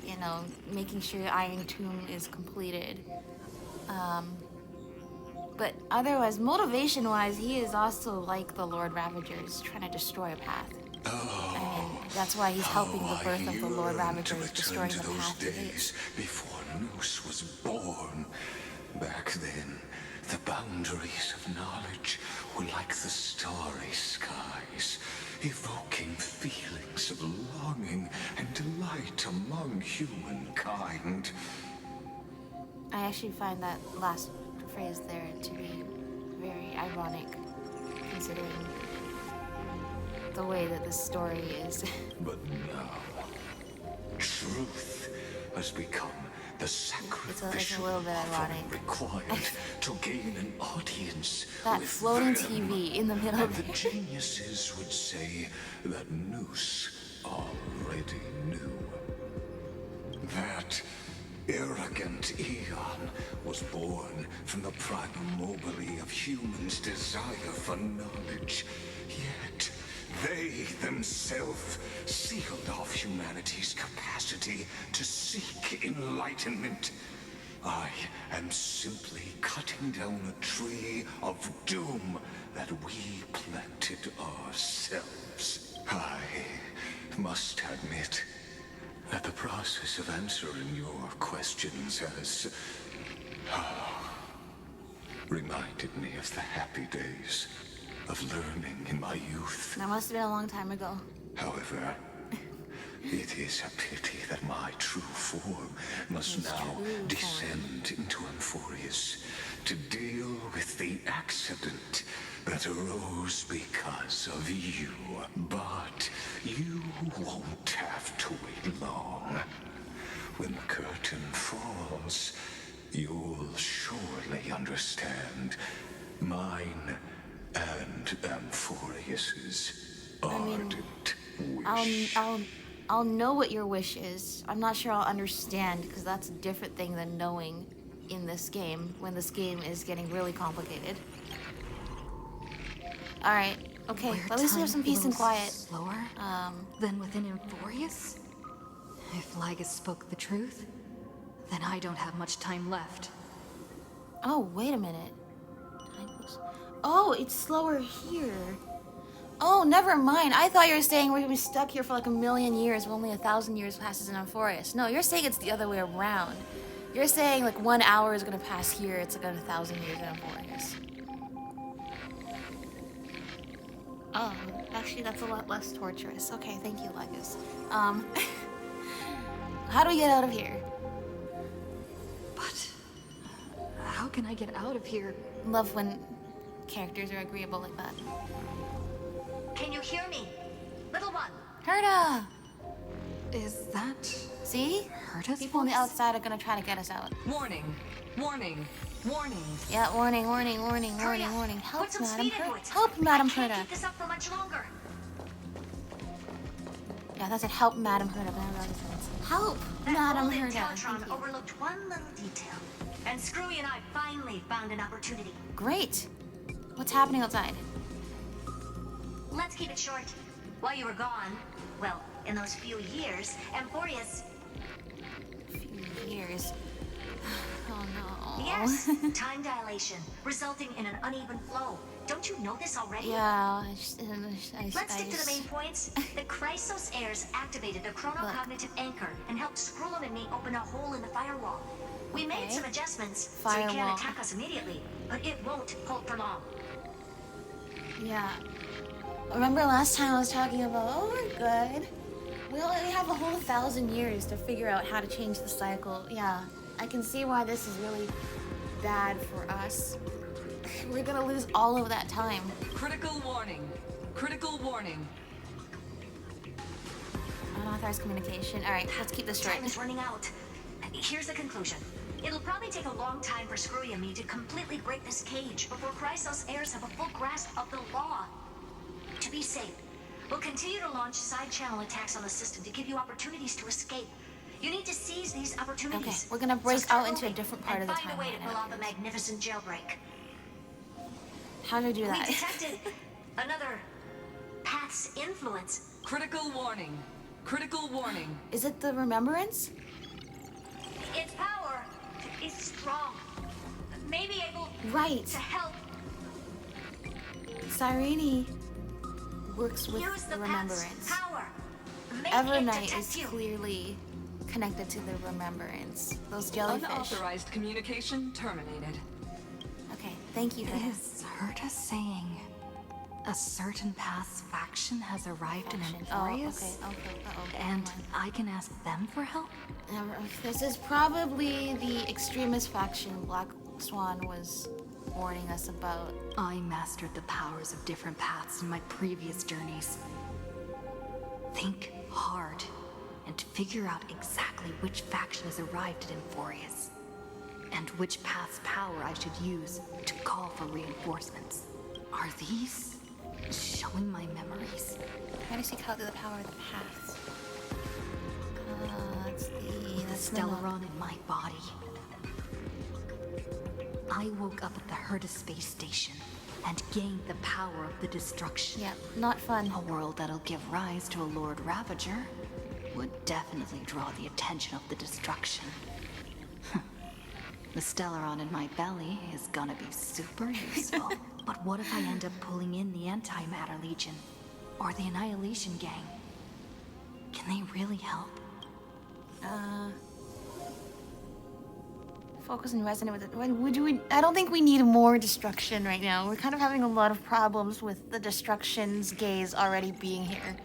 you know, making sure Iron Tomb is completed. But otherwise, motivation-wise, he is also like the Lord Ravagers, trying to destroy a path. I mean, that's why he's helping the birth of the Lord Ravagers, destroying the path to days before Noose was born. Back then, the boundaries of knowledge were like the starry skies, evoking feelings of longing and delight among humankind. I actually find that last phrase there to be very ironic, considering the way that this story is. But now, truth has become the sacrificial little bit ironic. required to gain an audience. That with floating them. TV in the middle And of the geniuses would say that Noose already knew. That arrogant Eon was born from the primal mobile of humans' desire for knowledge. Yet, they themselves sealed off humanity's capacity to seek enlightenment. I am simply cutting down a tree of doom that we planted ourselves. I must admit that the process of answering your questions has reminded me of the happy days of learning in my youth. That must have been a long time ago. However, it is a pity that my true form must now descend into Amphoreus to deal with the accident that arose because of you. But you won't have to wait long. When the curtain falls, you'll surely understand mine and Amphoreus's ardent wish. I'll know what your wish is. I'm not sure I'll understand, because that's a different thing than knowing in this game, when this game is getting really complicated. Alright, okay, Where at least we have time some peace and flows quiet. Slower than within Amphoreus? If Lygus spoke the truth, then I don't have much time left. Oh, wait a minute. Oh, it's slower here. Oh, never mind. I thought you were saying we're gonna be stuck here for like 1,000,000 years, but only 1,000 years passes in Amphoreus. No, you're saying it's the other way around. You're saying like 1 hour is gonna pass here, it's like 1,000 years in Amphoreus. Oh, actually that's a lot less torturous. Okay, thank you, Lygus. How do we get out of here? But how can I get out of here? Love when characters are agreeable like that. Can you hear me? Little one. Herta! Is that... See? Herta's People on the voice? outside are gonna try to get us out. Warning. Warning. Warning. Yeah, warning, warning, warning, Hurry warning, up. warning. Help, Put some Madam speed into Herta. it. Help, Madam I can't Herta. keep this up for much longer. Yeah, that's it. Help, Madam Herta. Help, That Madam golden Herta. Teletron Thank you. overlooked one little detail. And Screwy and I finally found an opportunity. Great. What's happening outside? Let's keep it short. While you were gone, well, in those few years, Amphoreus... Few years. Oh no. Yes, time dilation, resulting in an uneven flow. Don't you know this already? Yeah, Let's stick to the main points. The Chrysos heirs activated the chronocognitive anchor and helped Skrullum and me open a hole in the firewall. We made some adjustments, so he Firewall. can't attack us immediately, but it won't hold for long. Yeah. Remember last time I was talking about, oh, we're good. We only have a whole 1,000 years to figure out how to change the cycle. Yeah, I can see why this is really bad for us. We're gonna lose all of that time. Critical warning. Critical warning. Unauthorized communication. All right, let's keep this short. Time is running out. Here's the conclusion. It'll probably take a long time for Screwy and me to completely break this cage before Chrysos heirs have a full grasp of the law. To be safe, we'll continue to launch side-channel attacks on the system to give you opportunities to escape. You need to seize these opportunities. Okay, we're gonna break start out into a moving different part of the and find a way to timeline. pull off a magnificent jailbreak. How do we do We that? detected another path's influence. Critical warning. Critical warning. Is it the remembrance? Its power is strong. Maybe able Right. to help. Cyrene works with Use the the remembrance. path's power. Make it Evernight detect is you. clearly connected to the remembrance. Those jellyfish. Unauthorized communication terminated. Okay, thank you, Herta. Is Herta saying a certain path's faction has arrived in Amphoreus? Oh, okay. Uh-oh. And never mind. I can ask them for help? This is probably the extremist faction Black Swan was warning us about. I mastered the powers of different paths in my previous journeys. Think hard and figure out exactly which faction has arrived at Amphoreus, and which path's power I should use to call for reinforcements. Are these showing my memories? Try to seek out the power of the paths. That's With the the Stellaron in my body. I woke up at the Herta space station and gained the power of the destruction. Yeah, not fun. A world that'll give rise to a Lord Ravager would definitely draw the attention of the destruction. The Stellaron in my belly is gonna be super useful. But what if I end up pulling in the Antimatter Legion? Or the Annihilation Gang? Can they really help? Focus and resonate with it. I don't think we need more destruction right now. We're kind of having a lot of problems with the destruction's gaze already being here.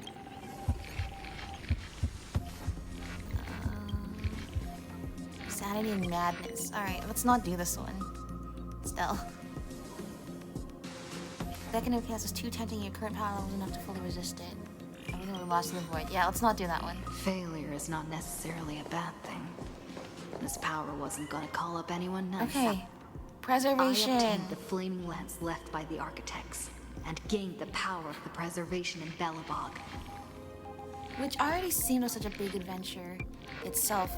Sanity and madness. Alright, let's not do this one. Still. Beckoning chaos is too tempting. Your current power level is enough to fully resist it. Everything we lost in the void. Yeah, let's not do that one. Failure is not necessarily a bad thing. This power wasn't gonna call up anyone nice. Okay. Preservation. I obtained the flaming lance left by the architects and gained the power of the preservation in Belobog. Which already seemed like such a big adventure itself.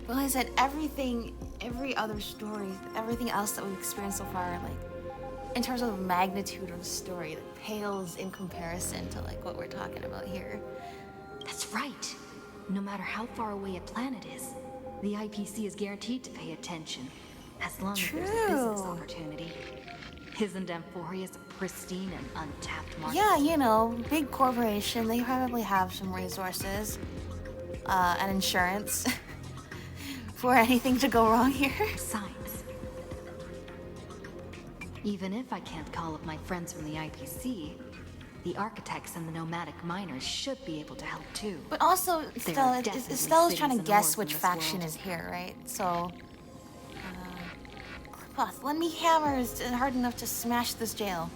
But like I said, every other story, everything else that we've experienced so far, like, in terms of the magnitude of the story, that pales in comparison to, like, what we're talking about here. That's right. No matter how far away a planet is, the IPC is guaranteed to pay attention, as long as there's a business opportunity. Isn't Amphoreus a pristine and untapped market? Yeah, you know, big corporation, they probably have some resources, and insurance for anything to go wrong here. Besides, even if I can't call up my friends from the IPC, the architects and the nomadic miners should be able to help too. But also, Stella's trying to guess which faction world. is here, right? So, Clipoth, lend me hammers hard enough to smash this jail.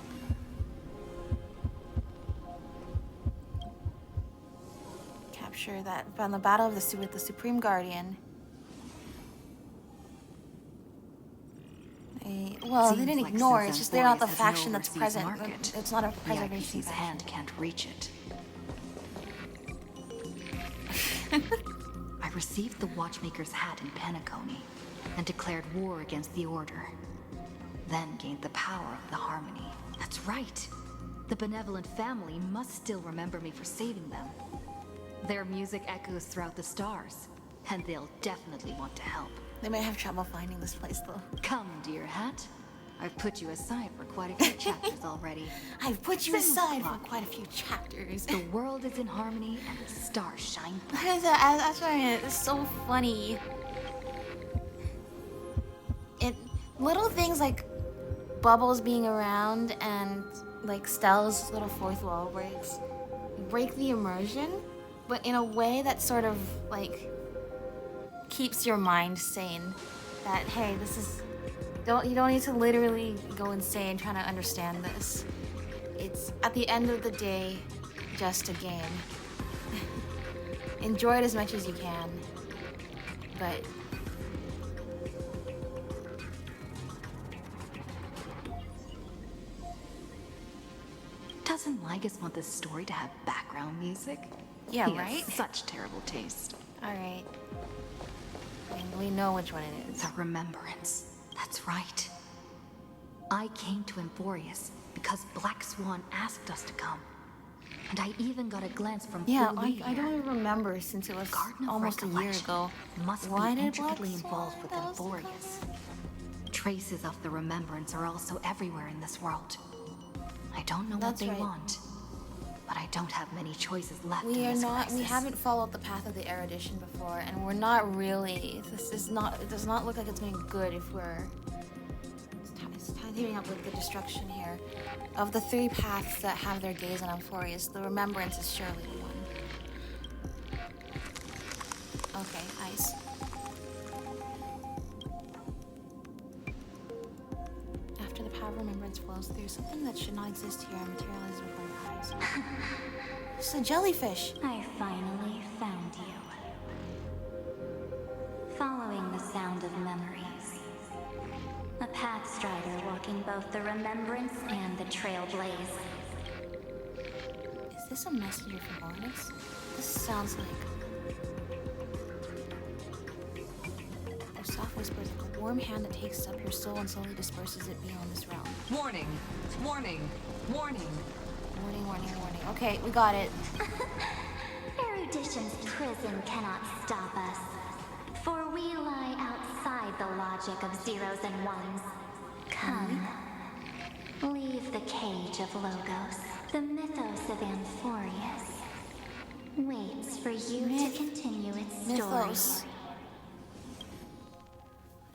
Capture that from the battle of with the Supreme Guardian. Well, they didn't ignore it. It's just they're not the faction that's present. It's not a preservation faction. Hand can't reach it. I received the Watchmaker's hat in Penacony and declared war against the Order. Then gained the power of the Harmony. That's right. The benevolent family must still remember me for saving them. Their music echoes throughout the stars, and they'll definitely want to help. They might have trouble finding this place, though. Come, dear hat. I've put you aside for quite a few chapters already. I've put you aside for quite a few chapters. The world is in harmony, and the stars shine bright. That's right. It's so funny. Little things like Bubbles being around and like Stella's little fourth wall break the immersion, but in a way that sort of like keeps your mind sane. That hey, this is you don't need to literally go insane trying to understand this. It's at the end of the day just a game. Enjoy it as much as you can, but doesn't Lygus want this story to have background music? Yeah, he right? has such terrible taste. Alright. And we know which one it is. The Remembrance. That's right. I came to Amphoreus because Black Swan asked us to come. And I even got a glance from I don't even remember since it was almost a year ago. Must Why be did intricately Black Swan involved with tell us to come? Amphoreus. Traces of the Remembrance are also everywhere in this world. I don't know what they want, but I don't have many choices left in this crisis. We haven't followed the path of the erudition before, and we're not really, it does not look like it's going to be good if we're, it's teaming up with the destruction here. Of the three paths that have their gaze on Amphoreus, the Remembrance is surely the one. Okay, ice. After the power of remembrance flows through, something that should not exist here and materializes before your eyes. It's a jellyfish. I finally found you. Following the sound of memories. A path strider walking both the Remembrance and the Trailblaze. Is this a messenger from Ornus? This sounds like... A soft whisper is like a warm hand that takes up your soul and slowly disperses it beyond this realm. Warning! Warning! Warning! Warning, warning, warning. Okay, we got it. Erudition's prison cannot stop us, for we lie outside the logic of zeros and ones. Come, leave the cage of Logos. The mythos of Amphoreus waits for you to continue its story. Mythos.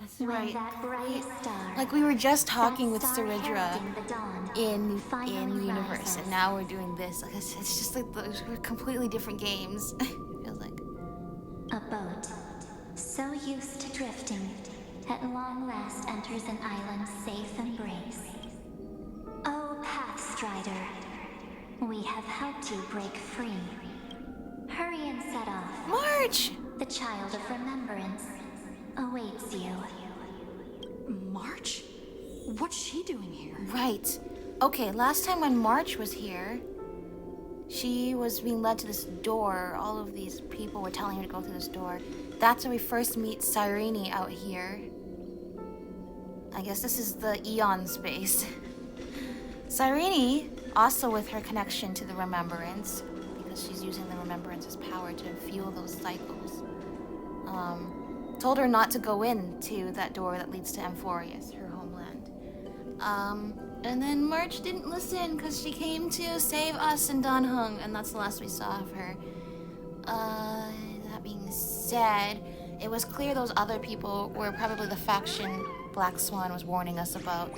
That's right. That bright star, like we were just talking with that star Saridra heralding the dawn, in finally universe, rises. and now we're doing this. Like it's just like those were completely different games. It feels like. A boat, so used to drifting, at long last enters an island's safe embrace. O Pathstrider, we have helped you break free. Hurry and set off. March! The child of remembrance awaits you. March? What's she doing here? Right. Okay, last time when March was here, she was being led to this door. All of these people were telling her to go through this door. That's where we first meet Cyrene out here. I guess this is the Eon space. Cyrene, also with her connection to the Remembrance, because she's using the Remembrance's power to fuel those cycles, told her not to go into that door that leads to Amphoreus, her homeland. And then March didn't listen because she came to save us in Danhung, and that's the last we saw of her. That being said, it was clear those other people were probably the faction Black Swan was warning us about.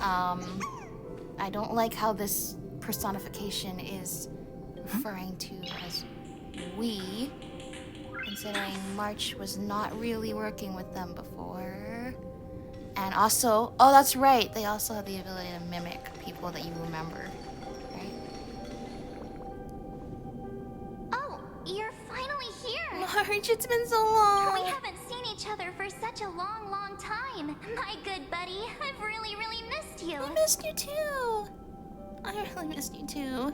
I don't like how this personification is referring to as we, considering March was not really working with them before. And also, oh, that's right, they also have the ability to mimic people that you remember, right? Oh, you're finally here! March, it's been so long! We haven't seen each other for such a long, long time. My good buddy, I've really, really missed you. I missed you too! I really missed you too.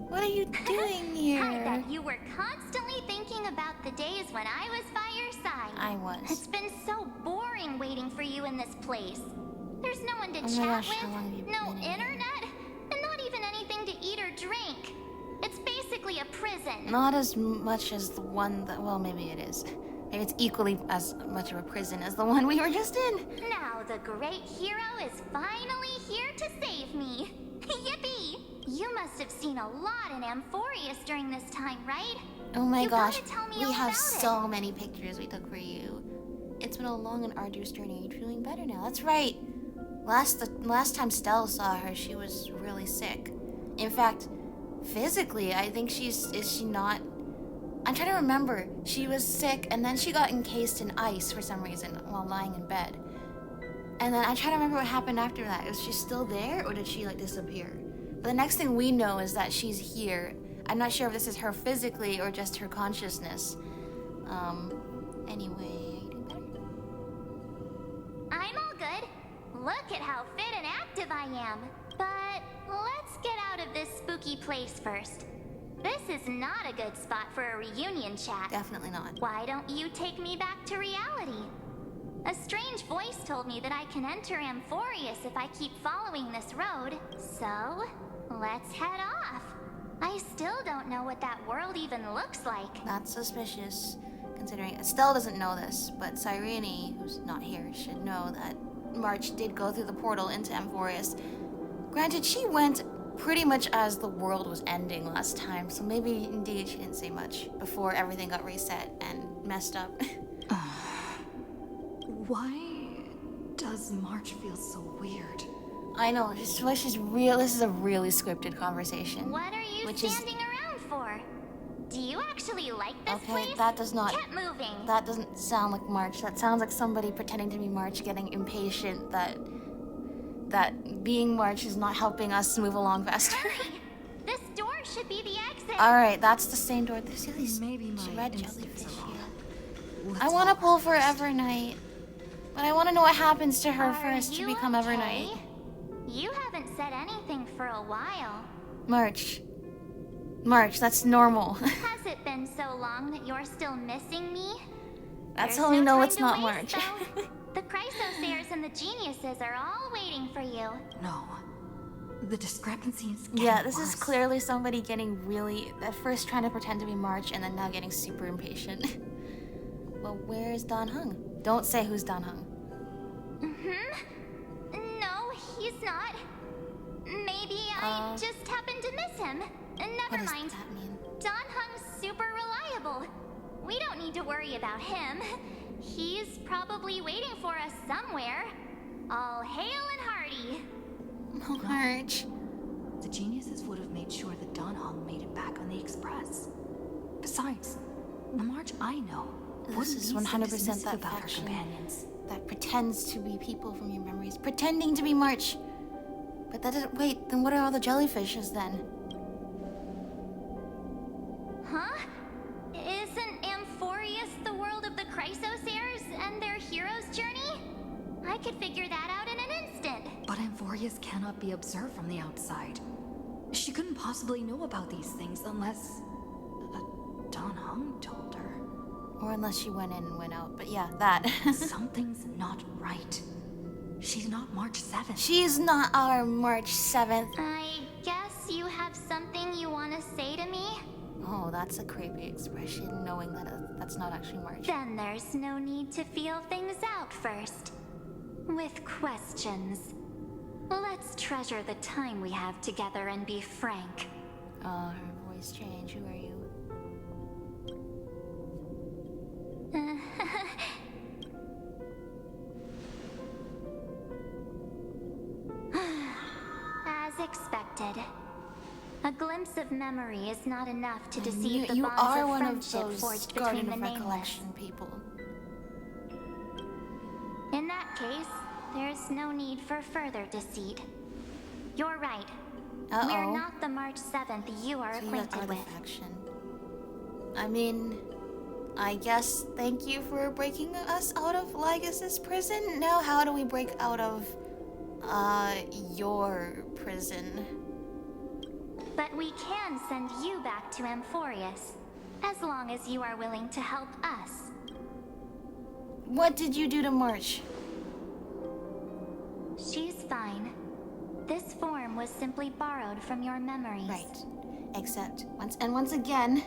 What are you doing here? I bet you were constantly thinking about the days when I was by your side. I was. It's been so boring waiting for you in this place. There's no one to Oh my chat gosh, how long have you with, no been in here? internet, and not even anything to eat or drink. It's basically a prison. Not as much as the one that, well, maybe it is. Maybe it's equally as much of a prison as the one we were just in. Now the great hero is finally here to save me. Yippee! You must have seen a lot in Amphoreus during this time, right? Oh my You gosh, gotta tell me we all have about so many pictures we took for you. It's been a long and arduous journey. You're feeling better now. That's right. Last time Stella saw her, she was really sick. In fact, physically, I think is she not? I'm trying to remember. She was sick, and then she got encased in ice for some reason while lying in bed. And then I try to remember what happened after that. Was she still there, or did she like disappear? But the next thing we know is that she's here. I'm not sure if this is her physically or just her consciousness. Anyway, are you doing better? I'm all good. Look at how fit and active I am. But let's get out of this spooky place first. This is not a good spot for a reunion chat. Definitely not. Why don't you take me back to reality? A strange voice told me that I can enter Amphoreus if I keep following this road. So, let's head off. I still don't know what that world even looks like. That's suspicious, considering Estelle doesn't know this, but Cyrene, who's not here, should know that March did go through the portal into Amphoreus. Granted, she went pretty much as the world was ending last time, so maybe indeed she didn't say much before everything got reset and messed up. Why does March feel so weird? I know, this is real. This is a really scripted conversation. What are you standing around for? Do you actually like this place? That does not. Keep moving. That doesn't sound like March. That sounds like somebody pretending to be March, getting impatient that being March is not helping us move along faster. Hurry! This door should be the exit. All right, that's the same door. There's these Maybe my red instincts jellyfish are wrong. here. Let's I want to walk pull for first. Evernight, but I want to know what happens to her Are first to you become okay? Evernight. You haven't said anything for a while. March, that's normal. Has it been so long that you're still missing me? That's There's how we no know time it's to not waste, March. though. The Chrysosayers and the geniuses are all waiting for you. No. The discrepancy is getting Yeah, this worse. is clearly somebody getting really, at first trying to pretend to be March and then now getting super impatient. Well, where's Dan Heng? Don't say who's Dan Heng. No, he's not. Maybe I just happened to miss him. Never What mind. does that mean? Don Hung's super reliable. We don't need to worry about him. He's probably waiting for us somewhere. All hail and hearty. March. The geniuses would have made sure that Don Hong made it back on the Express. Besides, the March I know This is 100% that about her faction companions. that pretends to be people from your memories, pretending to be March. But that doesn't. Wait, then what are all the jellyfishes then? Huh? Isn't Amphoreus the world of the Chrysosayers and their hero's journey? I could figure that out in an instant. But Amphoreus cannot be observed from the outside. She couldn't possibly know about these things unless Don Hong told her. Or unless she went in and went out. But yeah, that. Something's not right. She's not March 7th. She's not our March 7th. I guess you have something you want to say to me? Oh, that's a creepy expression, knowing that that's not actually March. Then there's no need to feel things out first. With questions. Let's treasure the time we have together and be frank. Oh, her voice changed. Who are you? As expected. A glimpse of memory is not enough to deceive the You bonds are of one of friendship those forged Garden between the of nameless. Recollection people. In that case, there's no need for further deceit. You're right. Uh-oh. We're not the March 7th you are So you acquainted are the with. faction. I mean, I guess thank you for breaking us out of Lygas's prison. Now how do we break out of, your prison? But we can send you back to Amphoreus, as long as you are willing to help us. What did you do to March? She's fine. This form was simply borrowed from your memories. Right. Except, once again,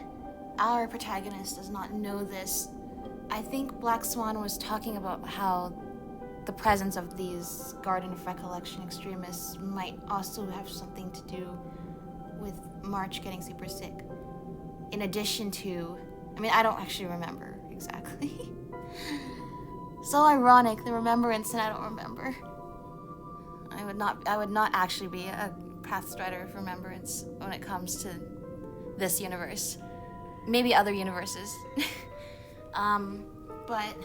our protagonist does not know this. I think Black Swan was talking about how the presence of these Garden of Recollection extremists might also have something to do with March getting super sick. In addition to, I mean, I don't actually remember exactly. So ironic, the remembrance and I don't remember. I would not actually be a Pathstrider of Remembrance when it comes to this universe. Maybe other universes. But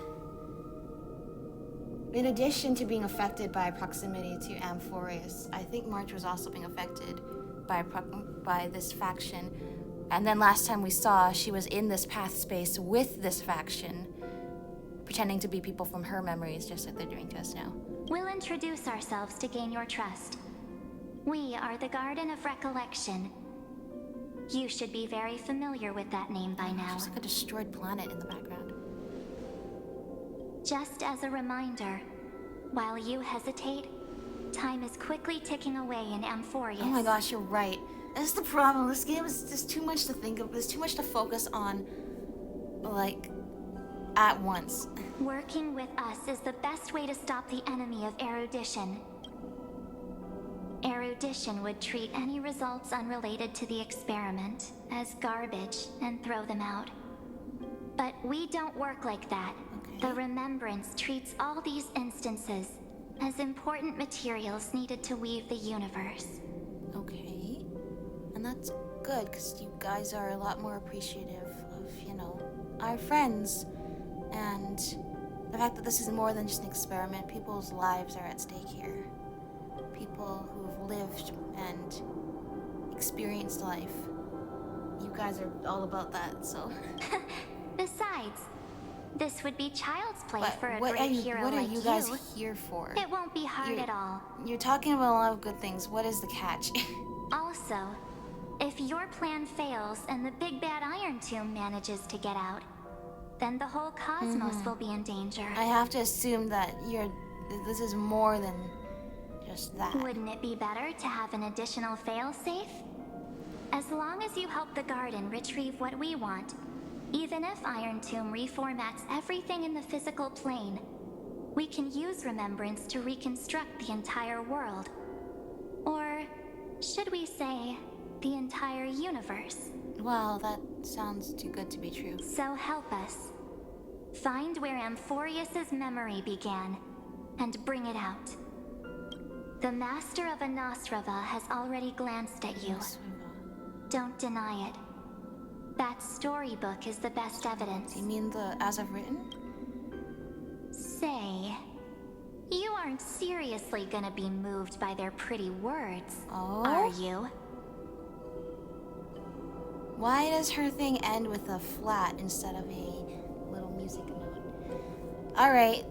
in addition to being affected by proximity to Amphoreus, I think March was also being affected by this faction. And then last time we saw, she was in this path space with this faction, pretending to be people from her memories, just like they're doing to us now. We'll introduce ourselves to gain your trust. We are the Garden of Recollection. You should be very familiar with that name by now. There's like a destroyed planet in the background. Just as a reminder, while you hesitate, time is quickly ticking away in Amphoreus. Oh my gosh, you're right. That's the problem. This game is just too much to think of. There's too much to focus on, like, at once. Working with us is the best way to stop the enemy of erudition. Erudition would treat any results unrelated to the experiment as garbage and throw them out. But we don't work like that. Okay. The Remembrance treats all these instances as important materials needed to weave the universe. Okay. And that's good, because you guys are a lot more appreciative of, our friends. And the fact that this is more than just an experiment. People's lives are at stake here. People who've lived and experienced life. You guys are all about that, so. Besides, this would be child's play But for a what great hero are like you guys here for? It won't be hard at all. You're talking about a lot of good things. What is the catch? Also, if your plan fails and the big bad Iron Tomb manages to get out, then the whole cosmos will be in danger. I have to assume that this is more than just that. Wouldn't it be better to have an additional failsafe? As long as you help the garden retrieve what we want, even if Iron Tomb reformats everything in the physical plane, we can use Remembrance to reconstruct the entire world. Or should we say, the entire universe? Well, that sounds too good to be true. So help us. Find where Amphoreus' memory began, and bring it out. The Master of Anastrava has already glanced at you. Don't deny it. That storybook is the best evidence. You mean the as of written? Say, you aren't seriously gonna be moved by their pretty words, are you? Why does her thing end with a flat instead of a little music note? Alright,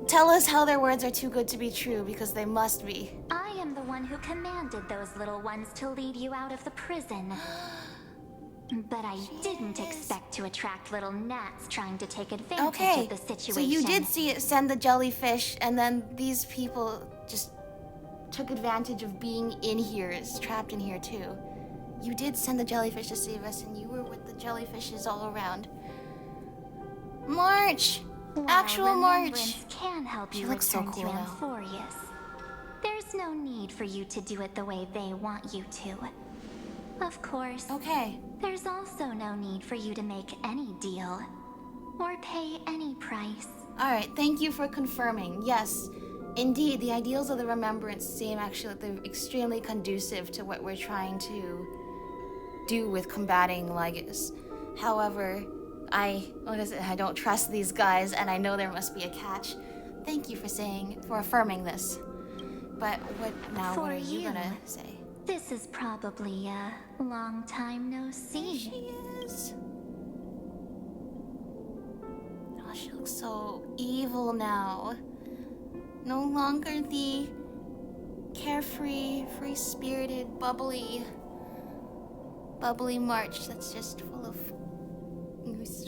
tell us how their words are too good to be true, because they must be. I am the one who commanded those little ones to lead you out of the prison. But I didn't expect to attract little gnats trying to take advantage of the situation. So you did see it send the jellyfish, and then these people just took advantage of being in here, is trapped in here too. You did send the jellyfish to save us, and you were with the jellyfishes all around. March! Well, Actual March! Remembrance can help She you looks so return cool to now. Amphoreus. There's no need for you to do it the way they want you to. Of course. Okay. There's also no need for you to make any deal. Or pay any price. Alright, thank you for confirming. Yes, indeed, the ideals of the Remembrance seem actually like they're extremely conducive to what we're trying to do with combating Lygus. However, like I said, I don't trust these guys, and I know there must be a catch. Thank you for affirming this. But what are you gonna say? This is probably a long time no see. She is. Oh, she looks so evil now. No longer the carefree, free-spirited, bubbly March that's just full of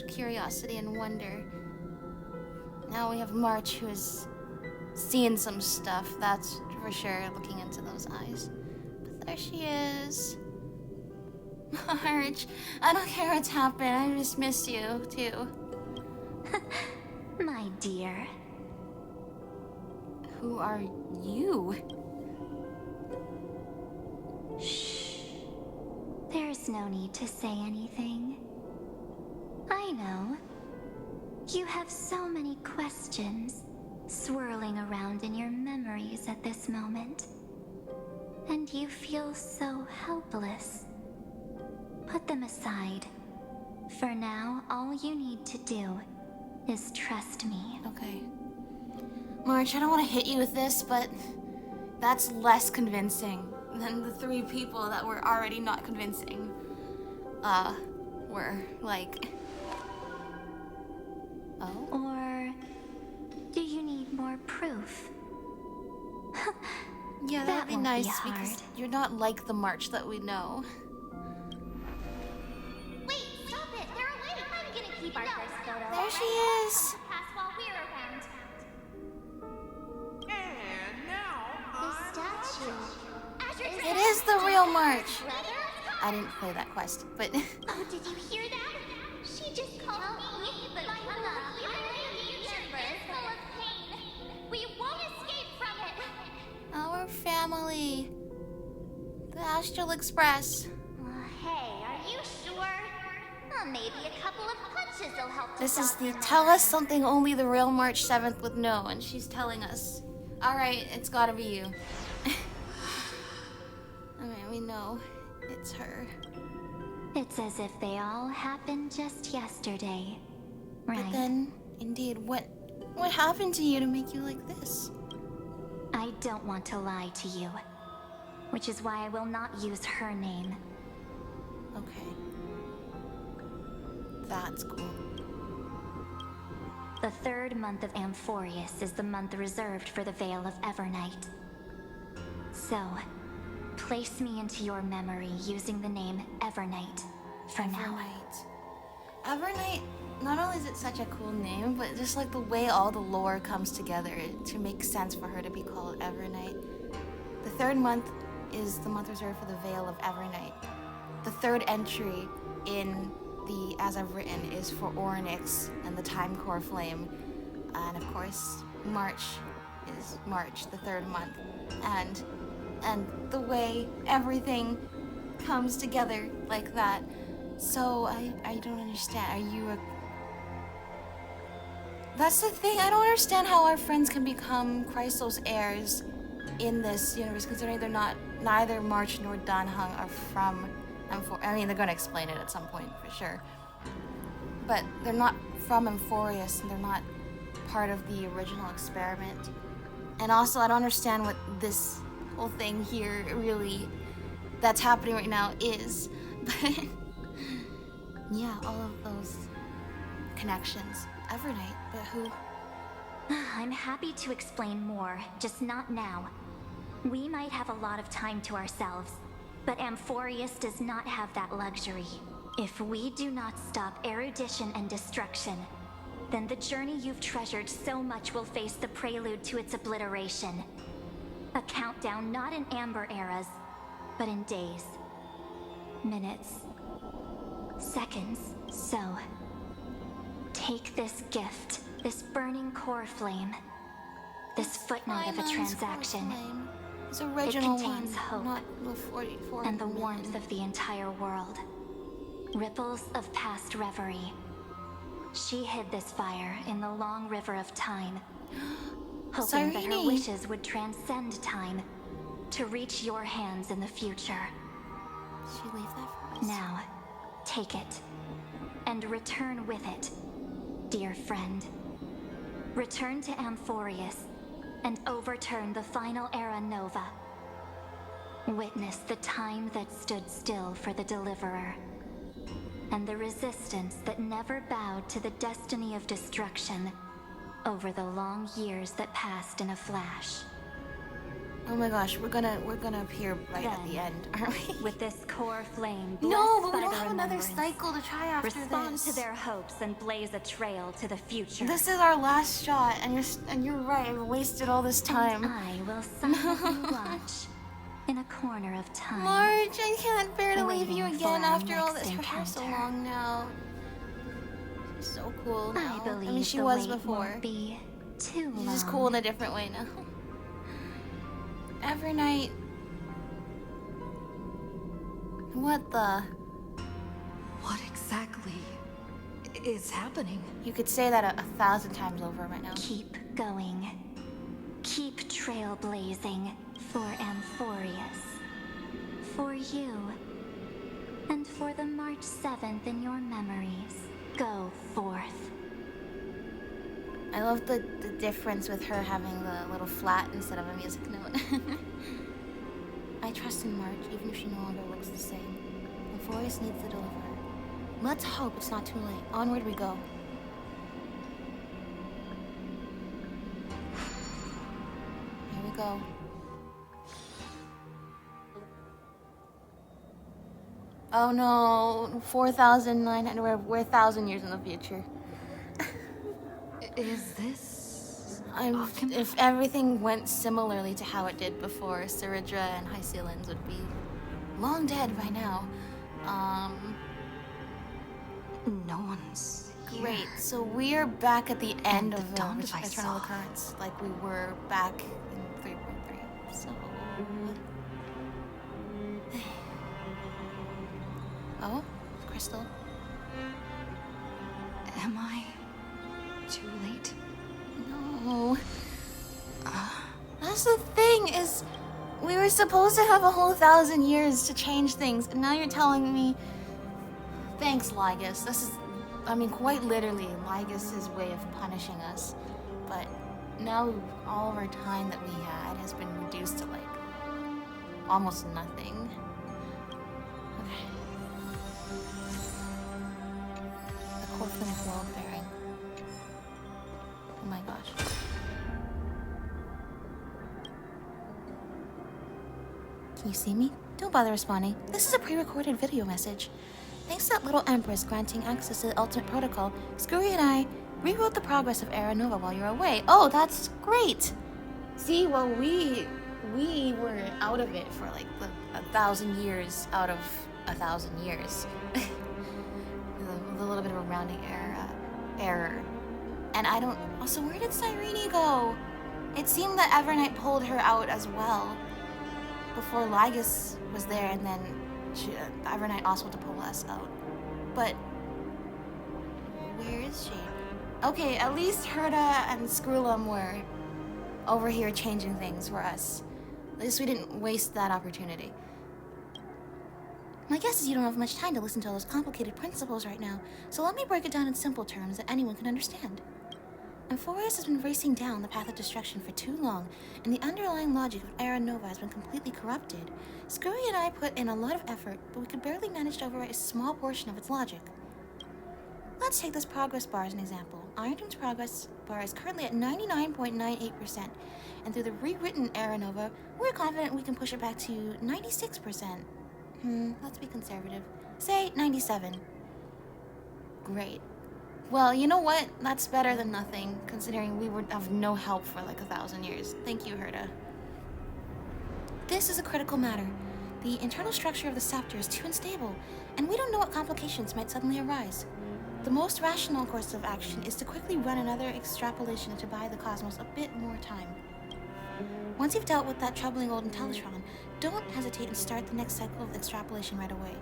curiosity and wonder. Now we have March, who is seeing some stuff, that's for sure, looking into those eyes. But there she is. March, I don't care what's happened, I just miss you, too. My dear. Who are you? Shh. There's no need to say anything. I know. You have so many questions swirling around in your memories at this moment. And you feel so helpless. Put them aside. For now, all you need to do is trust me. Okay. March, I don't want to hit you with this, but that's less convincing than the three people that were already not convincing. Were like... Oh? Or do you need more proof? Yeah, that'd be nice because you're not like the March that we know. Wait, stop it! They're awake! I'm gonna keep our first photo. There she is! Pass while we're around. And now The statue. It is the real March! I didn't play that quest, but... Oh, did you hear that? She just called me, but my love, we're in the universe full of pain. We won't escape from it. Our family. The Astral Express. Hey, are you sure? Maybe a couple of punches will help. This is the tell us something only the real March 7th would know, and she's telling us. Alright, it's gotta be you. I mean, we know it's her. It's as if they all happened just yesterday, right? But then, indeed, what happened to you to make you like this? I don't want to lie to you, which is why I will not use her name. Okay. That's cool. The third month of Amphoreus is the month reserved for the Veil of Evernight. So, place me into your memory using the name Evernight for now. Evernight. not only is it such a cool name, but just like the way all the lore comes together to make sense for her to be called Evernight. The third month is the month reserved for the Veil of Evernight. The third entry in the As I've Written is for Orynyx and the Time Core Flame. And of course, March is March, the third month. And the way everything comes together like that. So I don't understand. Are you a... That's the thing. I don't understand how our friends can become Chrysos heirs in this universe, considering they're not... Neither March nor Danheng are from Amphoreus. I mean, they're going to explain it at some point, for sure. But they're not from Amphoreus, and they're not part of the original experiment. And also, I don't understand what this whole thing here really... that's happening right now is. But... yeah, all of those connections. Evernight, but who? I'm happy to explain more, just not now. We might have a lot of time to ourselves, but Amphoreus does not have that luxury. If we do not stop erudition and destruction, then the journey you've treasured so much will face the prelude to its obliteration. A countdown not in amber eras, but in days, minutes, seconds. So, take this gift, this burning core flame, this footnote of a transaction. It's original it contains one, hope not the 44 and the warmth of the entire world. Ripples of past reverie. She hid this fire in the long river of time, hoping that her wishes would transcend time to reach your hands in the future. Did she leave that for us? Now, take it and return with it, dear friend. Return to Amphoreus and overturn the final era Nova. Witness the time that stood still for the Deliverer, and the resistance that never bowed to the destiny of destruction over the long years that passed in a flash. Oh my gosh, we're gonna appear right at the end, aren't we? With this core flame, no, but we by don't the have another remembrance, cycle to try after respond this. to their hopes and blaze a trail to the future. This is our last shot, and you're right. I wasted all this time. And I will silently watch in a corner of time. March, I can't bear to leave you waiting again for our after all next this for her so encounter. long now. She's so cool now. I believe mean, she the was wait before. won't be too She's long. just cool in a different way now. Evernight. What the? What exactly is happening? You could say that a 1,000 times over right now. Keep going. Keep trailblazing for Amphoreus. For you. And for the March 7th in your memories. Go forth. I love the difference with her having the little flat instead of a music note. I trust in March, even if she no longer looks the same. Amphoreus needs the Deliverer. Let's hope it's not too late. Onward we go. Here we go. Oh no, 4,900, we're 1,000 years in the future. Is this... If everything went similarly to how it did before, Ceridra and Hycealans would be long dead by now. No one's here. Great, so we're back at the end of dawn Eternal device off. Occurrence, like we were back in 3.3, so... Oh, Crystal. Am I too late? No. That's the thing, is we were supposed to have a whole 1,000 years to change things, and now you're telling me... Thanks, Lygus. This is, I mean, quite literally, Lygus' way of punishing us. But now all of our time that we had has been reduced to, like, almost nothing. Okay. The Corfin of World Bearing. Oh my gosh. Can you see me? Don't bother responding. This is a pre-recorded video message. Thanks to that little Empress granting access to the Ultimate Protocol, Scurry and I rewrote the progress of Era Nova while you were away. Oh, that's great! See, well, we were out of it for like 1,000 years out of 1,000 years. With a little bit of a rounding error. And I don't... Also, where did Cyrene go? It seemed that Evernight pulled her out as well. Before Lygus was there, and then Evernight also had to pull us out. But... where is she? Okay, at least Herda and Screwlum were over here changing things for us. At least we didn't waste that opportunity. My guess is you don't have much time to listen to all those complicated principles right now, so let me break it down in simple terms that anyone can understand. Amphoreus has been racing down the path of destruction for too long, and the underlying logic of Era Nova has been completely corrupted. Scurry and I put in a lot of effort, but we could barely manage to overwrite a small portion of its logic. Let's take this progress bar as an example. Iron Doom's progress bar is currently at 99.98%, and through the rewritten Era Nova, we're confident we can push it back to 96%. Let's be conservative. Say 97. Great. Well, you know what? That's better than nothing, considering we would have no help for like 1,000 years. Thank you, Herda. This is a critical matter. The internal structure of the scepter is too unstable, and we don't know what complications might suddenly arise. The most rational course of action is to quickly run another extrapolation to buy the cosmos a bit more time. Once you've dealt with that troubling old Intellitron, don't hesitate and start the next cycle of extrapolation right away.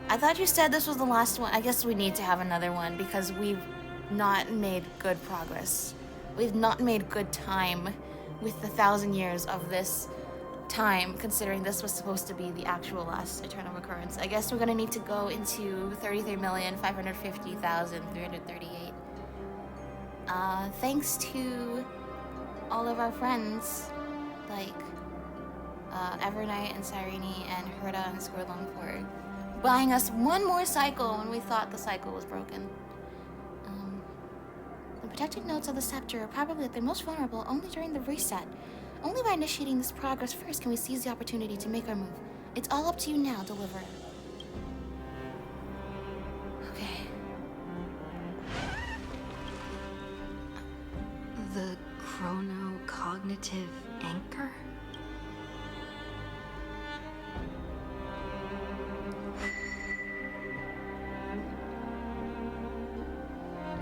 I thought you said this was the last one. I guess we need to have another one because we've not made good progress. We've not made good time with the 1,000 years of this time, considering this was supposed to be the actual last eternal recurrence. I guess we're gonna need to go into 33,550,338. Thanks to all of our friends, like Evernight and Cyrene and Herda and Squirlum for buying us one more cycle when we thought the cycle was broken. The protected nodes of the scepter are probably at their most vulnerable only during the reset. Only by initiating this progress first can we seize the opportunity to make our move. It's all up to you now, Deliverer. Okay. The chrono-cognitive anchor?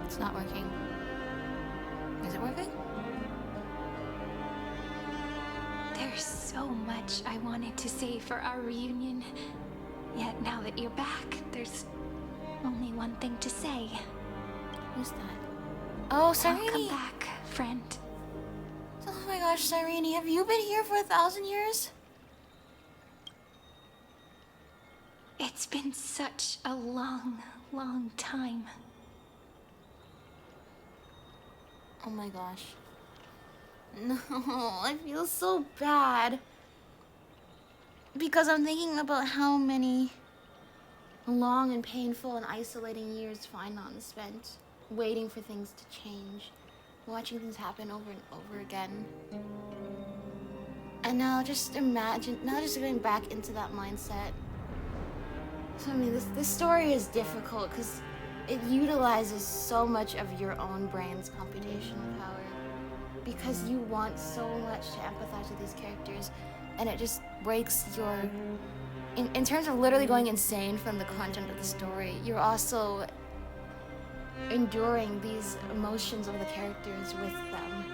It's not working. Is it working? There's so much I wanted to say for our reunion. Yet now that you're back, there's only one thing to say. Who's that? Oh, Cyrene! Welcome back, friend. Oh my gosh, Cyrene, have you been here for 1,000 years? It's been such a long, long time. Oh my gosh. No, I feel so bad. Because I'm thinking about how many long and painful and isolating years Finon spent waiting for things to change, watching things happen over and over again. And now just going back into that mindset. So I mean, this story is difficult because it utilizes so much of your own brain's computational power. Because you want so much to empathize with these characters, and it just breaks your... In terms of literally going insane from the content of the story, you're also enduring these emotions of the characters with them.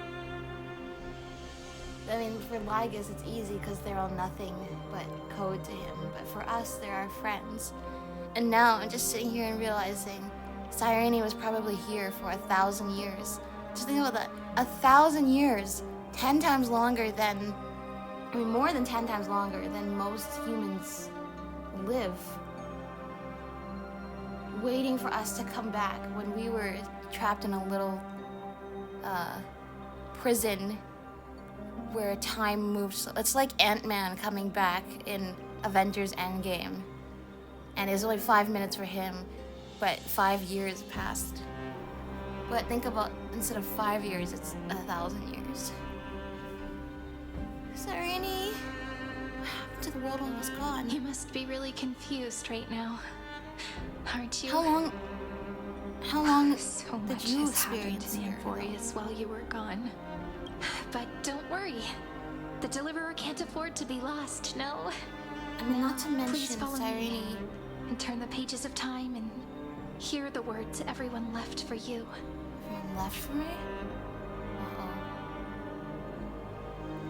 I mean, for Lygus, it's easy because they're all nothing but code to him, but for us, they're our friends. And now, I'm just sitting here and realizing Cyrene was probably here for 1,000 years. Just think about that. 1,000 years. 10 times longer than... I mean, more than 10 times longer than most humans live. Waiting for us to come back when we were trapped in a little... prison where time moves. It's like Ant-Man coming back in Avengers Endgame. And it's only 5 minutes for him, but 5 years passed. But think about, instead of 5 years, it's 1,000 years. Cyrene, what happened to the world when I was gone? You must be really confused right now. aren't you? How long So did much you has happened experience to here? Amphoreus while you were gone. But don't worry. The Deliverer can't afford to be lost, no? I mean, not to Please mention follow me Cyrene. and turn the pages of time and hear the words everyone left for you. Everyone left for me? Uh-oh.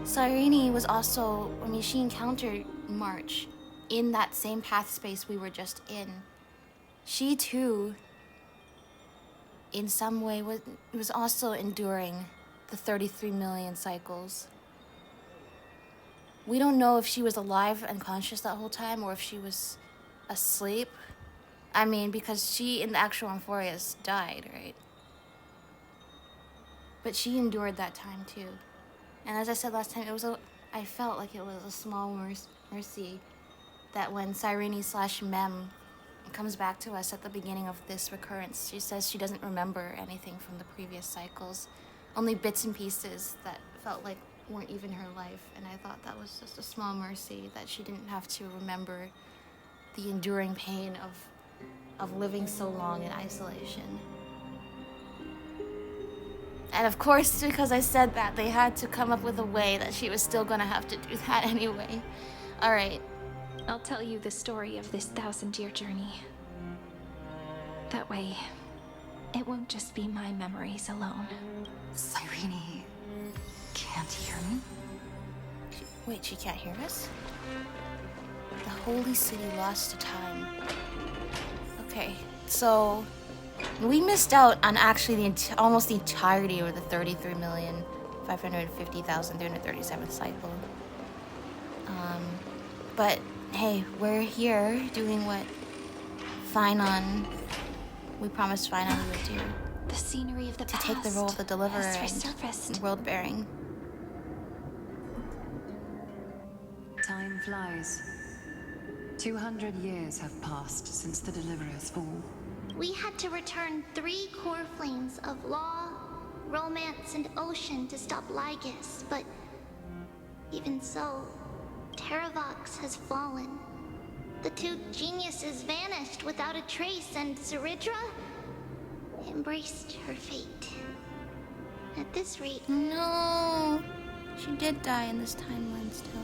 Cyrene was also, I mean, she encountered March in that same path space we were just in. She too, in some way, was also enduring the 33 million cycles. We don't know if she was alive and conscious that whole time or if she was asleep. I mean, because she, in the actual Amphoreus, died, right? But she endured that time too. And as I said last time, I felt like it was a small mercy that when Cyrene/Mem comes back to us at the beginning of this recurrence, she says she doesn't remember anything from the previous cycles. Only bits and pieces that felt like weren't even her life. And I thought that was just a small mercy that she didn't have to remember the enduring pain of living so long in isolation. And of course, because I said that, they had to come up with a way that she was still gonna have to do that anyway. Alright. I'll tell you the story of this 1000-year journey. That way, it won't just be my memories alone. Cyrene can't hear me? Wait, she can't hear us? The holy city lost to time. Okay, so we missed out on actually almost the entirety of the 33,550,337th cycle. But hey, we're here doing what we promised Finon we would do. The scenery of the to past take the role of the Deliverer has and resurfaced. world bearing. Time flies. 200 years have passed since the Deliverer's fall. We had to return 3 core flames of law, romance, and ocean to stop Lygus, but even so, Terravox has fallen. The 2 geniuses vanished without a trace, and Zeridra embraced her fate. At this rate... No! She did die in this timeline still.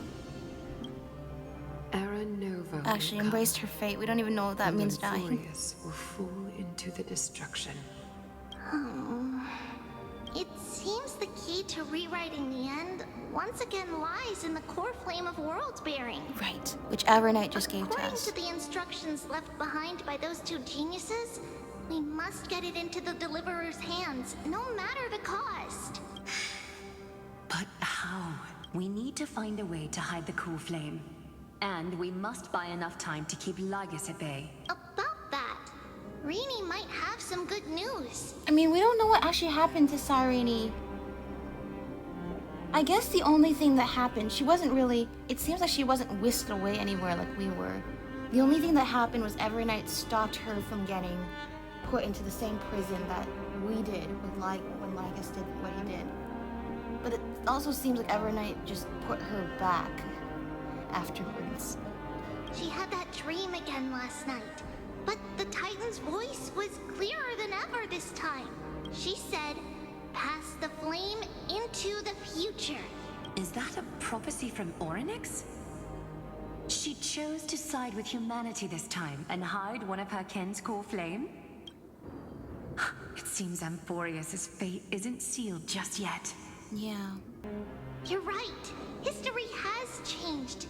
Era Nova Actually, embraced her fate. We don't even know what that means, dying. Amphoreus will fall into the destruction. Oh. It seems the key to rewriting the end once again lies in the core flame of world bearing. Right, which Avernite just gave to According us. to the instructions left behind by those 2 geniuses, we must get it into the Deliverer's hands, no matter the cost. But how? We need to find a way to hide the core flame. And we must buy enough time to keep Lygus at bay. About that, Rini might have some good news. I mean, we don't know what actually happened to Cyrene. I guess the only thing that happened, she wasn't really... It seems like she wasn't whisked away anywhere like we were. The only thing that happened was Evernight stopped her from getting put into the same prison that we did with when Lygus did what he did. But it also seems like Evernight just put her back afterwards. She had that dream again last night, but the Titan's voice was clearer than ever this time. She said, "Pass the flame into the future." Is that a prophecy from Orynyx? She chose to side with humanity this time and hide one of her kin's core flame? It seems Amphoreus' fate isn't sealed just yet. Yeah. You're right. History has changed.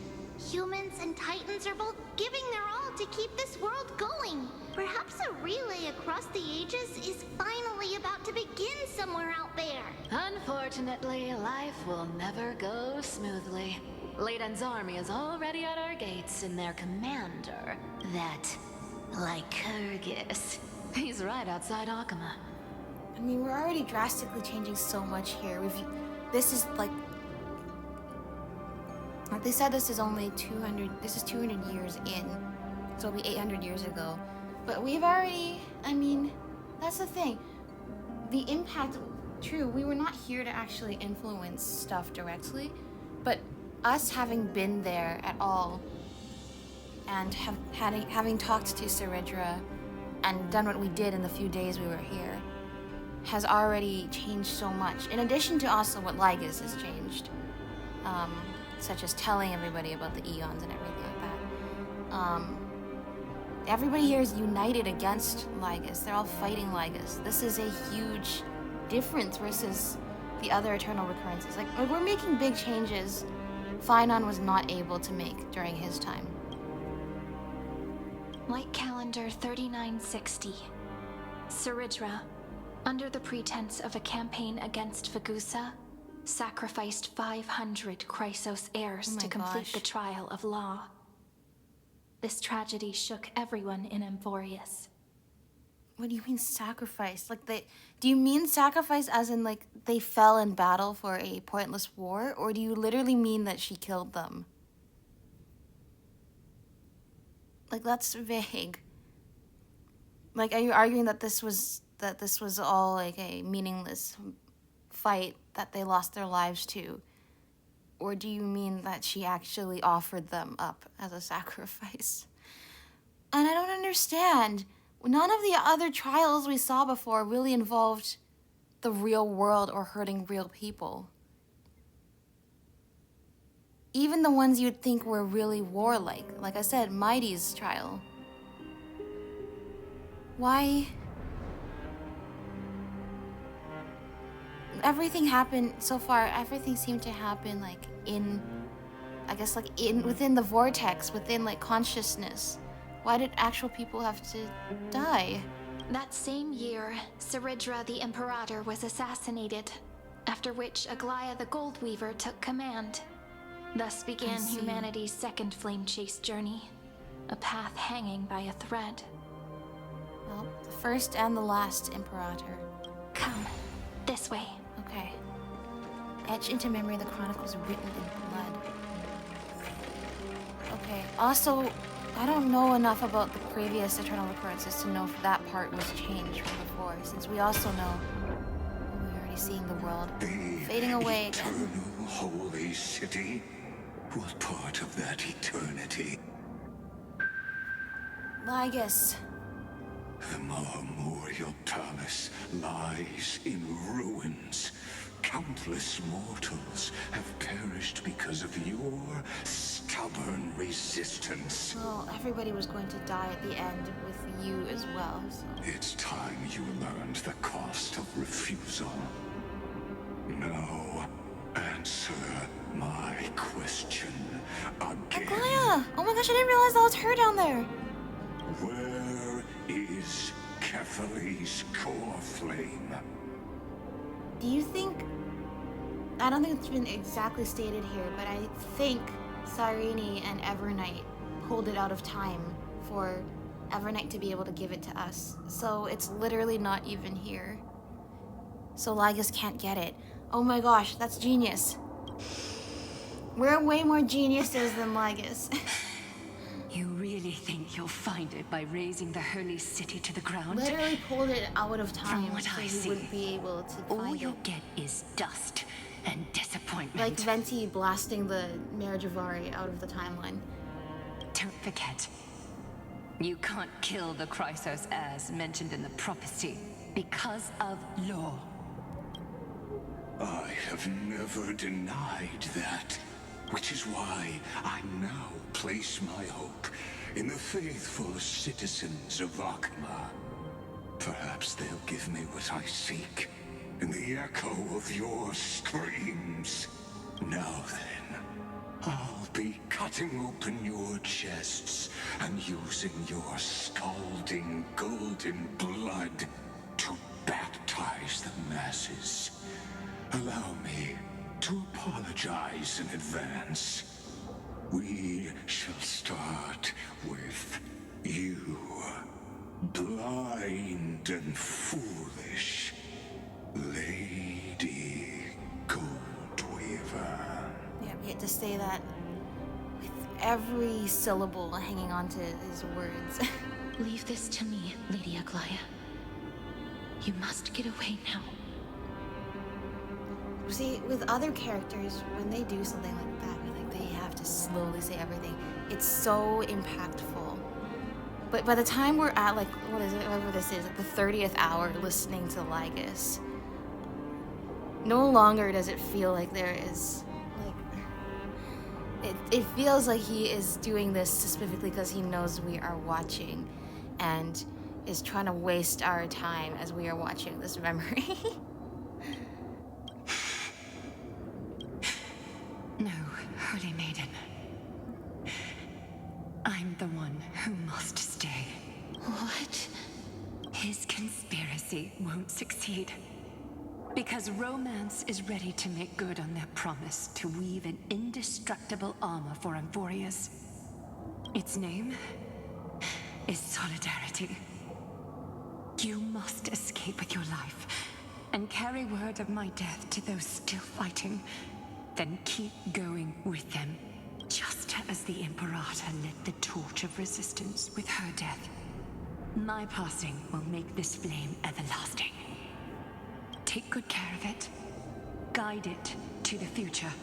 Humans and Titans are both giving their all to keep this world going. Perhaps a relay across the ages is finally about to begin somewhere out there. Unfortunately, life will never go smoothly. Leiden's army is already at our gates, and their commander, that Lycurgus, he's right outside Akama. I mean, we're already drastically changing so much here. This is like they said, this is only 200 years in. So it'll be 800 years ago. But we've already, I mean, that's the thing. The impact, true, we were not here to actually influence stuff directly, but us having been there at all, and having talked to Seridra and done what we did in the few days we were here has already changed so much. In addition to also what Lygus has changed, such as telling everybody about the Eons and everything like that. Everybody here is united against Lygus. They're all fighting Lygus. This is a huge difference versus the other Eternal Recurrences. Like, we're making big changes Finon was not able to make during his time. Light calendar 3960. Seridra, under the pretense of a campaign against Fagusa, sacrificed 500 Chrysos heirs to complete the trial of law. This tragedy shook everyone in Amphoreus. What do you mean sacrifice? Like, do you mean sacrifice as in, like, they fell in battle for a pointless war? Or do you literally mean that she killed them? Like, that's vague. Like, are you arguing that this was all, like, a meaningless fight that they lost their lives to? Or do you mean that she actually offered them up as a sacrifice? And I don't understand. None of the other trials we saw before really involved the real world or hurting real people. Even the ones you'd think were really warlike. Like I said, Mighty's trial. Why? Everything happened so far, everything seemed to happen like within the vortex, within like consciousness. Why did actual people have to die? That same year, Seridra the Imperator was assassinated, after which Aglaya the Goldweaver took command. Thus began humanity's second flame chase journey, a path hanging by a thread. Well, the first and the last Imperator. Come, this way. Okay. Etch into memory the chronicles written in blood. Okay, also, I don't know enough about the previous Eternal Recurrences to know if that part was changed from before, since we also know we're already seeing the world fading away again. The eternal holy city was part of that eternity. Lygus. The memorial palace lies in ruins. Countless mortals have perished because of your stubborn resistance. Well, everybody was going to die at the end with you as well, so... It's time you learned the cost of refusal. Now, answer my question again. Aglaya! Oh my gosh, I didn't realize that was her down there. Where is Kefali's core flame? Do you think... I don't think it's been exactly stated here, but I think Cyrene and Evernight pulled it out of time for Evernight to be able to give it to us. So it's literally not even here. So Lygus can't get it. Oh my gosh, that's genius. We're way more geniuses than Lygus. You really think you'll find it by raising the holy city to the ground? Literally pulled it out of time. From what so I he see, wouldn't be able to find all it. you'll get is dust and disappointment. Like Venti blasting the Mare Javari out of the timeline. Don't forget, you can't kill the Chrysos heirs mentioned in the prophecy because of law. I have never denied that, which is why I now place my hope in the faithful citizens of Akma. Perhaps they'll give me what I seek in the echo of your screams. Now then, I'll be cutting open your chests and using your scalding golden blood to baptize the masses. Allow me to apologize in advance. We shall start with you, blind and foolish Lady Goldweaver. Yeah, we had to say that with every syllable hanging on to his words. Leave this to me, Lady Aglaya. You must get away now. See, with other characters, when they do something like that, like they have to slowly say everything. It's so impactful. But by the time we're at, like, what is it, whatever this is, like the 30th hour listening to Lygus, no longer does it feel like there is, like, it feels like he is doing this specifically because he knows we are watching and is trying to waste our time as we are watching this memory. No, Holy Maiden. I'm the one who must stay. What? His conspiracy won't succeed. Because Romance is ready to make good on their promise to weave an indestructible armor for Amphoreus. Its name is Solidarity. You must escape with your life and carry word of my death to those still fighting. Then keep going with them, just as the Imperator lit the torch of resistance with her death. My passing will make this flame everlasting. Take good care of it, guide it to the future,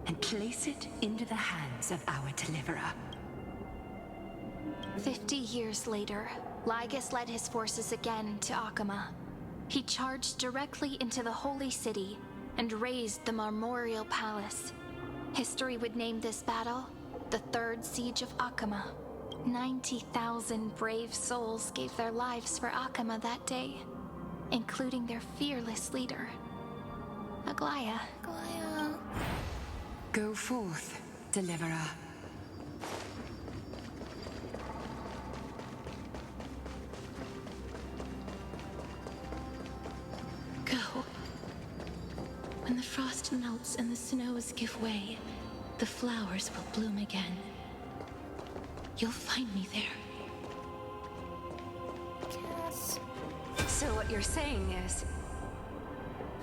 and place it into the hands of our deliverer. 50 years later, Lygus led his forces again to Akama. He charged directly into the Holy City and razed the Marmorial Palace. History would name this battle the Third Siege of Akama. 90,000 brave souls gave their lives for Akama that day, including their fearless leader, Aglaya. Go forth, deliverer. Go. When the frost melts and the snows give way, the flowers will bloom again. You'll find me there. Yes. So what you're saying is,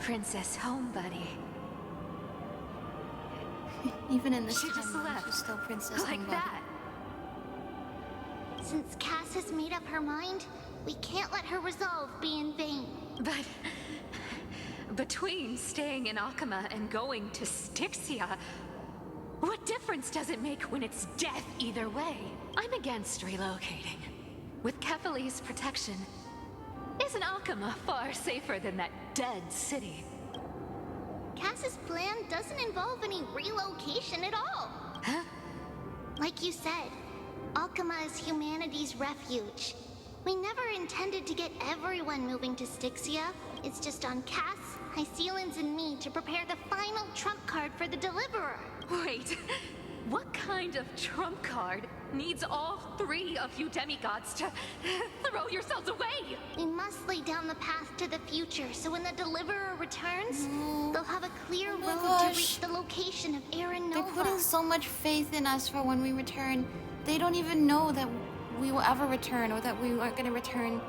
Princess Homebuddy. Even in this She just timeline, left. she's still Princess Like Homebuddy. that. Since Cass has made up her mind, we can't let her resolve be in vain. But between staying in Akama and going to Styxia, what difference does it make when it's death either way? I'm against relocating. With Kefali's protection, isn't Akama far safer than that dead city? Cass's plan doesn't involve any relocation at all. Huh? Like you said, Alchema is humanity's refuge. We never intended to get everyone moving to Styxia. It's just on Cass, Hycealans, and me to prepare the final trump card for the Deliverer. Wait, what kind of trump card needs all three of you demigods to throw yourselves away? We must lay down the path to the future, so when the Deliverer returns, they'll have a clear road to reach the location of Aaron Nova. They're putting so much faith in us for when we return. They don't even know that we will ever return, or that we aren't going to return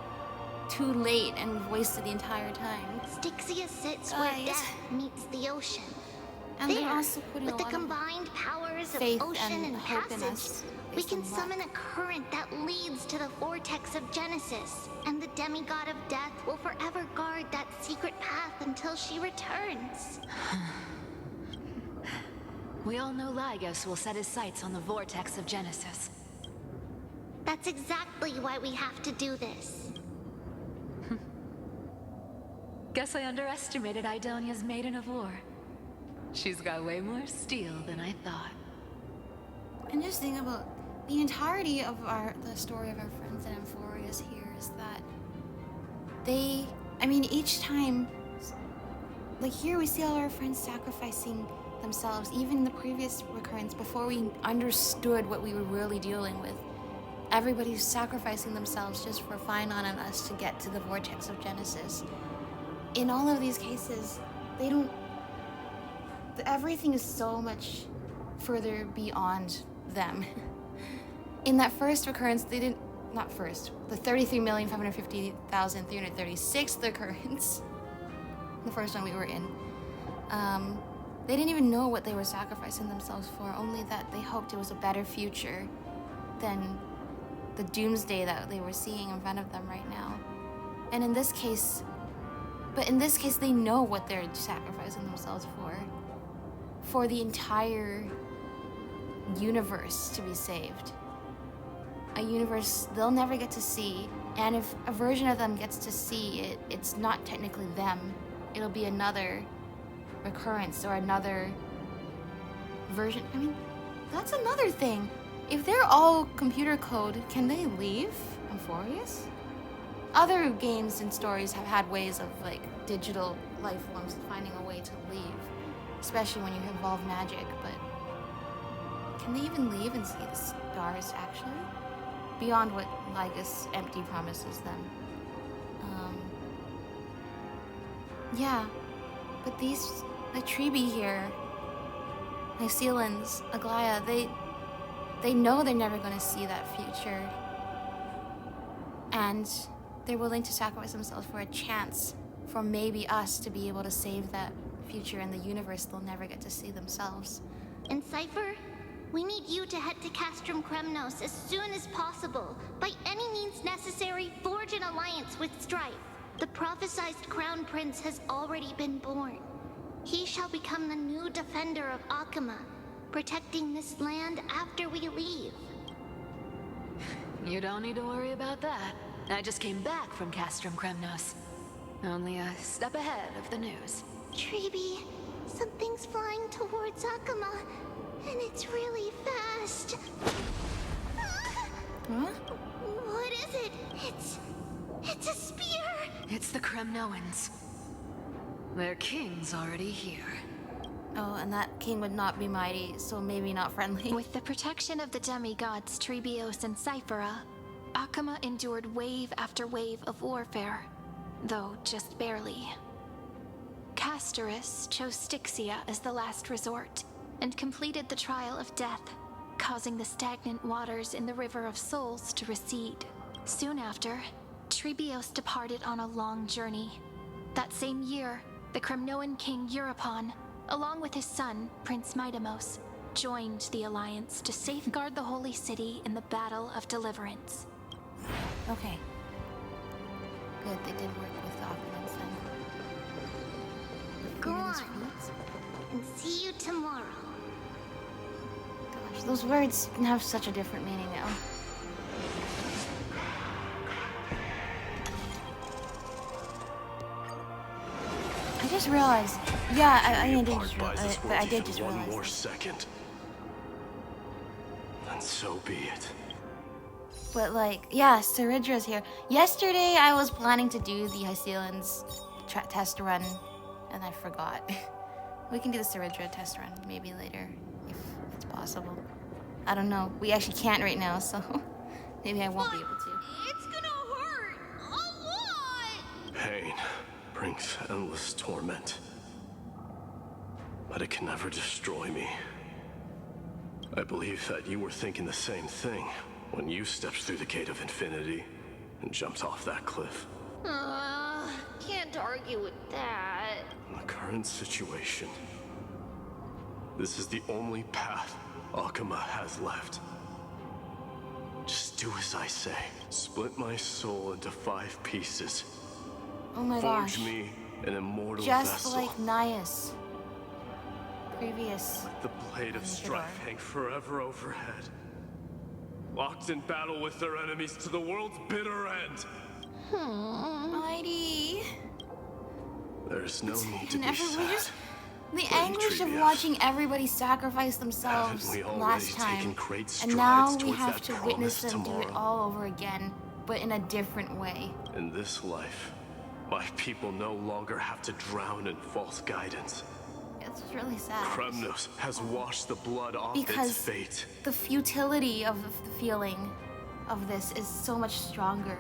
too late and we've wasted the entire time. Styxia sits where death meets the ocean. And there, they're also putting with a the lot of combined powers of faith ocean and hope in passage, us we based can on luck. summon a current that leads to the vortex of Genesis, and the demigod of death will forever guard that secret path until she returns. We all know Lygus will set his sights on the vortex of Genesis. That's exactly why we have to do this. Guess I underestimated Idonia's Maiden of War. She's got way more steel than I thought. And just think about the entirety of the story of our friends in Amphoreus here is that each time, like here we see all our friends sacrificing themselves, even in the previous recurrence, before we understood what we were really dealing with. Everybody's sacrificing themselves just for Phynon and us to get to the vortex of Genesis. In all of these cases, everything is so much further beyond them. In that first recurrence, the 33,550,336th occurrence, the first one we were in, they didn't even know what they were sacrificing themselves for, only that they hoped it was a better future than the doomsday that they were seeing in front of them right now. And in this case, they know what they're sacrificing themselves for the entire universe to be saved. A universe they'll never get to see, and if a version of them gets to see it, it's not technically them. It'll be another recurrence or another version. I mean, that's another thing. If they're all computer code, can they leave Amphoreus? Other games and stories have had ways of like digital life forms finding a way to leave, especially when you involve magic, but can they even leave and see the stars actually? Beyond what Lygus Empty promises them. Yeah, but the Treebe here, Nycealans, Aglaya, they know they're never going to see that future. And they're willing to sacrifice themselves for a chance for maybe us to be able to save that future in the universe they'll never get to see themselves. And Cypher, we need you to head to Castrum Kremnos as soon as possible. By any means necessary, forge an alliance with Strife. The prophesied Crown Prince has already been born. He shall become the new defender of Akama, protecting this land after we leave. You don't need to worry about that. I just came back from Castrum Kremnos. Only a step ahead of the news. Treebe, something's flying towards Akama, and it's really fast. Huh? What is it? It's a spear! It's the Kremnoans. Their king's already here. Oh, and that king would not be mighty, so maybe not friendly. With the protection of the demigods Trebios and Cyphera, Akama endured wave after wave of warfare, though just barely. Castorus chose Styxia as the last resort, and completed the trial of death, causing the stagnant waters in the River of Souls to recede. Soon after, Trebios departed on a long journey. That same year, the Kremnoan king Euripon, along with his son, Prince Midamos, joined the alliance to safeguard the holy city in the Battle of Deliverance. Okay. Good, they did work with the Oculans then. Go on, and see you tomorrow. Gosh, those words have such a different meaning now. I just realized. Yeah, I did just realize, but I did just realize. One more second, and so be it. But like, yeah, Seridra's here. Yesterday, I was planning to do the Hycelan's test run, and I forgot. We can do the Seridra test run maybe later, if it's possible. I don't know. We actually can't right now, so maybe I won't be able to. It's gonna hurt a lot! Pain brings endless torment, but it can never destroy me. I believe that you were thinking the same thing when you stepped through the Gate of Infinity and jumped off that cliff. Can't argue with that. In the current situation, this is the only path Akama has left. Just do as I say. Split my soul into 5 pieces. Oh my gosh. Forge me an immortal Just vessel. like Nias. Previous. Let the blade of strife hang forever overhead. Locked in battle with their enemies to the world's bitter end. Mighty. There's no need to be sad. The anguish of watching everybody sacrifice themselves Haven't we already last time, taken great and now strides we towards have that to promise witness them do it tomorrow? all over again, but in a different way. In this life, my people no longer have to drown in false guidance. It's really sad. Kremnos has washed the blood off Because its fate. the futility of the feeling of this is so much stronger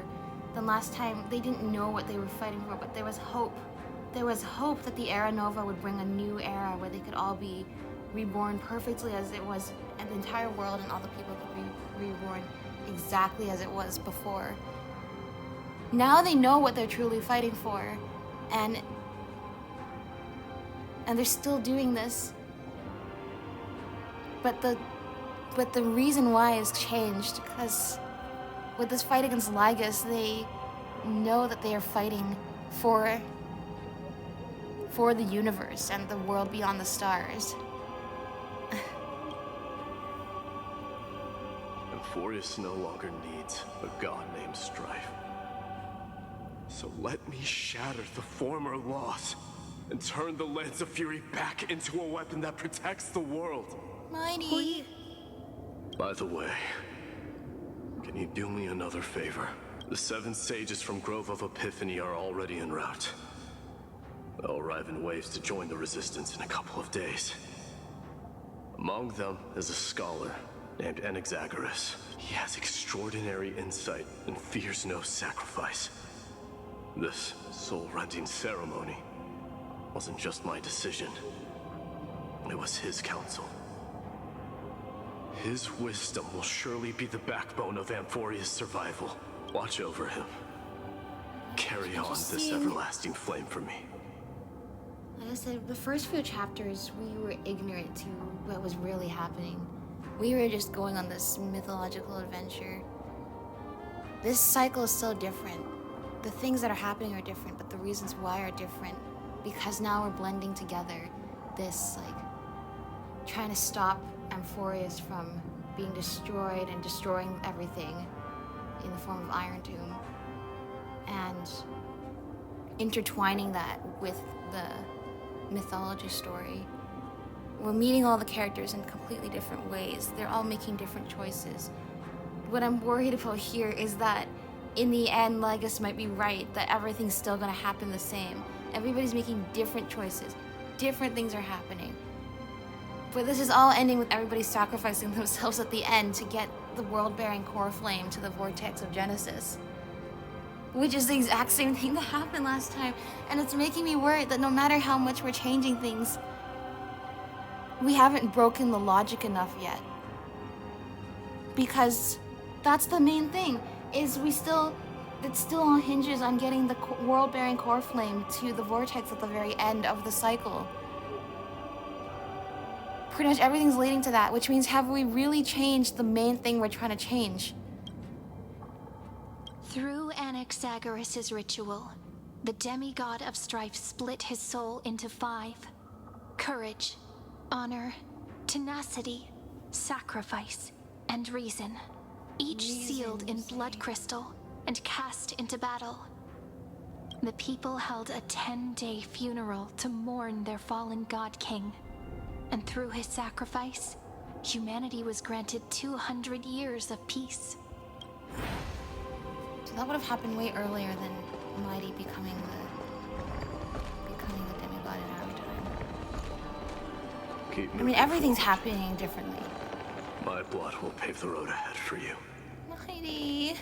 than last time. They didn't know what they were fighting for, but there was hope. There was hope that the Era Nova would bring a new era where they could all be reborn perfectly as it was, and the entire world and all the people could be reborn exactly as it was before. Now they know what they're truly fighting for, and they're still doing this. But the reason why has changed, because with this fight against Lygus, they know that they are fighting for the universe and the world beyond the stars. Amphoreus no longer needs a god named Strife. So let me shatter the former laws and turn the Lens of Fury back into a weapon that protects the world. Mighty. By the way, can you do me another favor? The 7 sages from Grove of Epiphany are already en route. They'll arrive in waves to join the resistance in a couple of days. Among them is a scholar named Amphoreus. He has extraordinary insight and fears no sacrifice. This soul-rending ceremony wasn't just my decision. It was his counsel. His wisdom will surely be the backbone of Amphoreus' survival. Watch over him. Carry on this everlasting flame for me. Like I said, the first few chapters, we were ignorant to what was really happening. We were just going on this mythological adventure. This cycle is so different. The things that are happening are different, but the reasons why are different. Because now we're blending together this, like, trying to stop Amphoreus from being destroyed and destroying everything in the form of Iron Tomb. And intertwining that with the mythology story. We're meeting all the characters in completely different ways. They're all making different choices. What I'm worried about here is that in the end, Lygus might be right, that everything's still gonna happen the same. Everybody's making different choices. Different things are happening. But this is all ending with everybody sacrificing themselves at the end to get the world-bearing core flame to the vortex of Genesis. Which is the exact same thing that happened last time. And it's making me worried that no matter how much we're changing things, we haven't broken the logic enough yet. Because that's the main thing, is it still all hinges on getting the world-bearing core flame to the vortex at the very end of the cycle. Pretty much everything's leading to that, which means have we really changed the main thing we're trying to change? Through Anaxagoras' ritual, the demigod of strife split his soul into 5. Courage, honor, tenacity, sacrifice, and reason. Each sealed in blood crystal and cast into battle. The people held a 10-day funeral to mourn their fallen god king. And through his sacrifice, humanity was granted 200 years of peace. So that would have happened way earlier than Mighty becoming the demigod in our time. I mean, everything's happening differently. My blood will pave the road ahead for you. Mighty.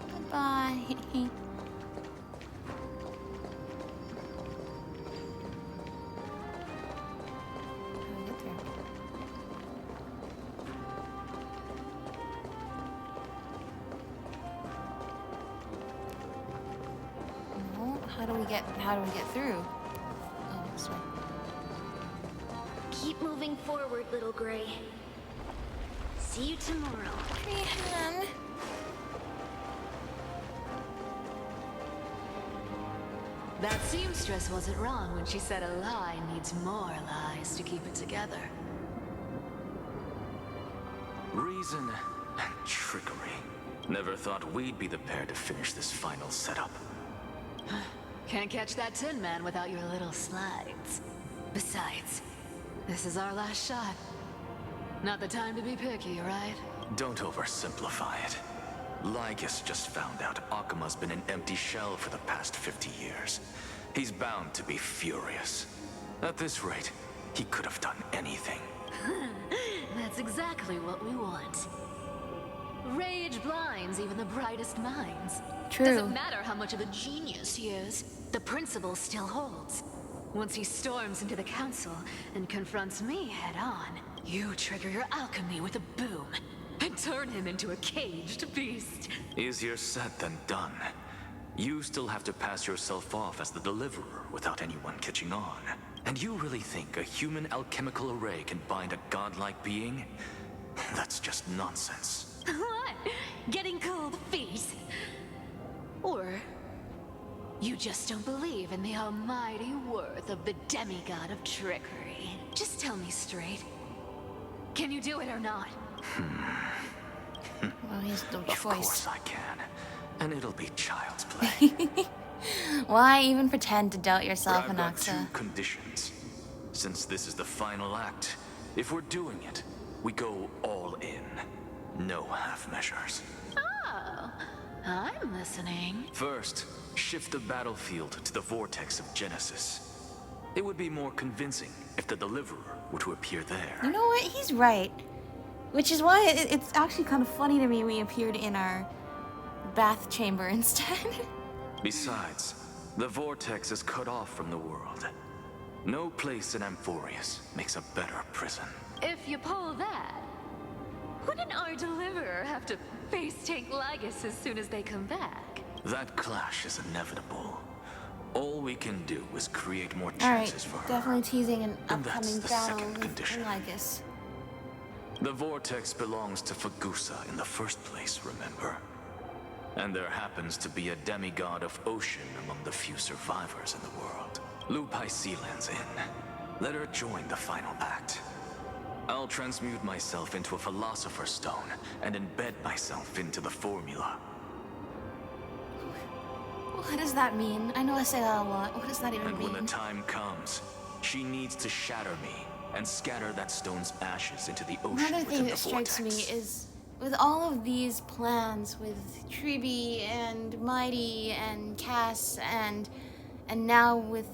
Goodbye. How do we get through? Oh, this way. Keep moving forward, little Gray. See you tomorrow. Graham. That seamstress wasn't wrong when she said a lie needs more lies to keep it together. Reason and trickery. Never thought we'd be the pair to finish this final setup. Can't catch that Tin Man without your little slides. Besides, this is our last shot. Not the time to be picky, right? Don't oversimplify it. Lygus just found out Akuma's been an empty shell for the past 50 years. He's bound to be furious. At this rate, he could have done anything. That's exactly what we want. Rage blinds even the brightest minds. True. Doesn't matter how much of a genius he is, the principle still holds. Once he storms into the council and confronts me head-on, you trigger your alchemy with a boom and turn him into a caged beast. Easier said than done. You still have to pass yourself off as the deliverer without anyone catching on. And you really think a human alchemical array can bind a godlike being? That's just nonsense. What? Getting cold feet? Or you just don't believe in the almighty worth of the demigod of trickery? Just tell me straight. Can you do it or not? Well, he has no Of choice. course I can. And it'll be child's play. Why even pretend to doubt yourself, But I've got two Anaxa? conditions. Since this is the final act, if we're doing it, we go all in. No half measures. Oh, I'm listening. First, shift the battlefield to the vortex of Genesis. It would be more convincing if the Deliverer were to appear there. You know what? He's right. Which is why it's actually kind of funny to me we appeared in our bath chamber instead. Besides, the vortex is cut off from the world. No place in Amphoreus makes a better prison. If you pull that, wouldn't our Deliverer have to face tank Lygus as soon as they come back? That clash is inevitable. All we can do is create more Alright, chances for her. definitely teasing an And that's upcoming the battle second with condition. Lygus. The vortex belongs to Fagusa in the first place, remember? And there happens to be a demigod of ocean among the few survivors in the world. Lupai Sealand's in. Let her join the final pact. I'll transmute myself into a Philosopher's Stone and embed myself into the formula. What does that mean? I know I say that a lot. What does that even And mean? when the time comes, she needs to shatter me and scatter that stone's ashes into the ocean Another thing within the that strikes vortex. me is with all of these plans with Tribi and Mighty and Cass and now with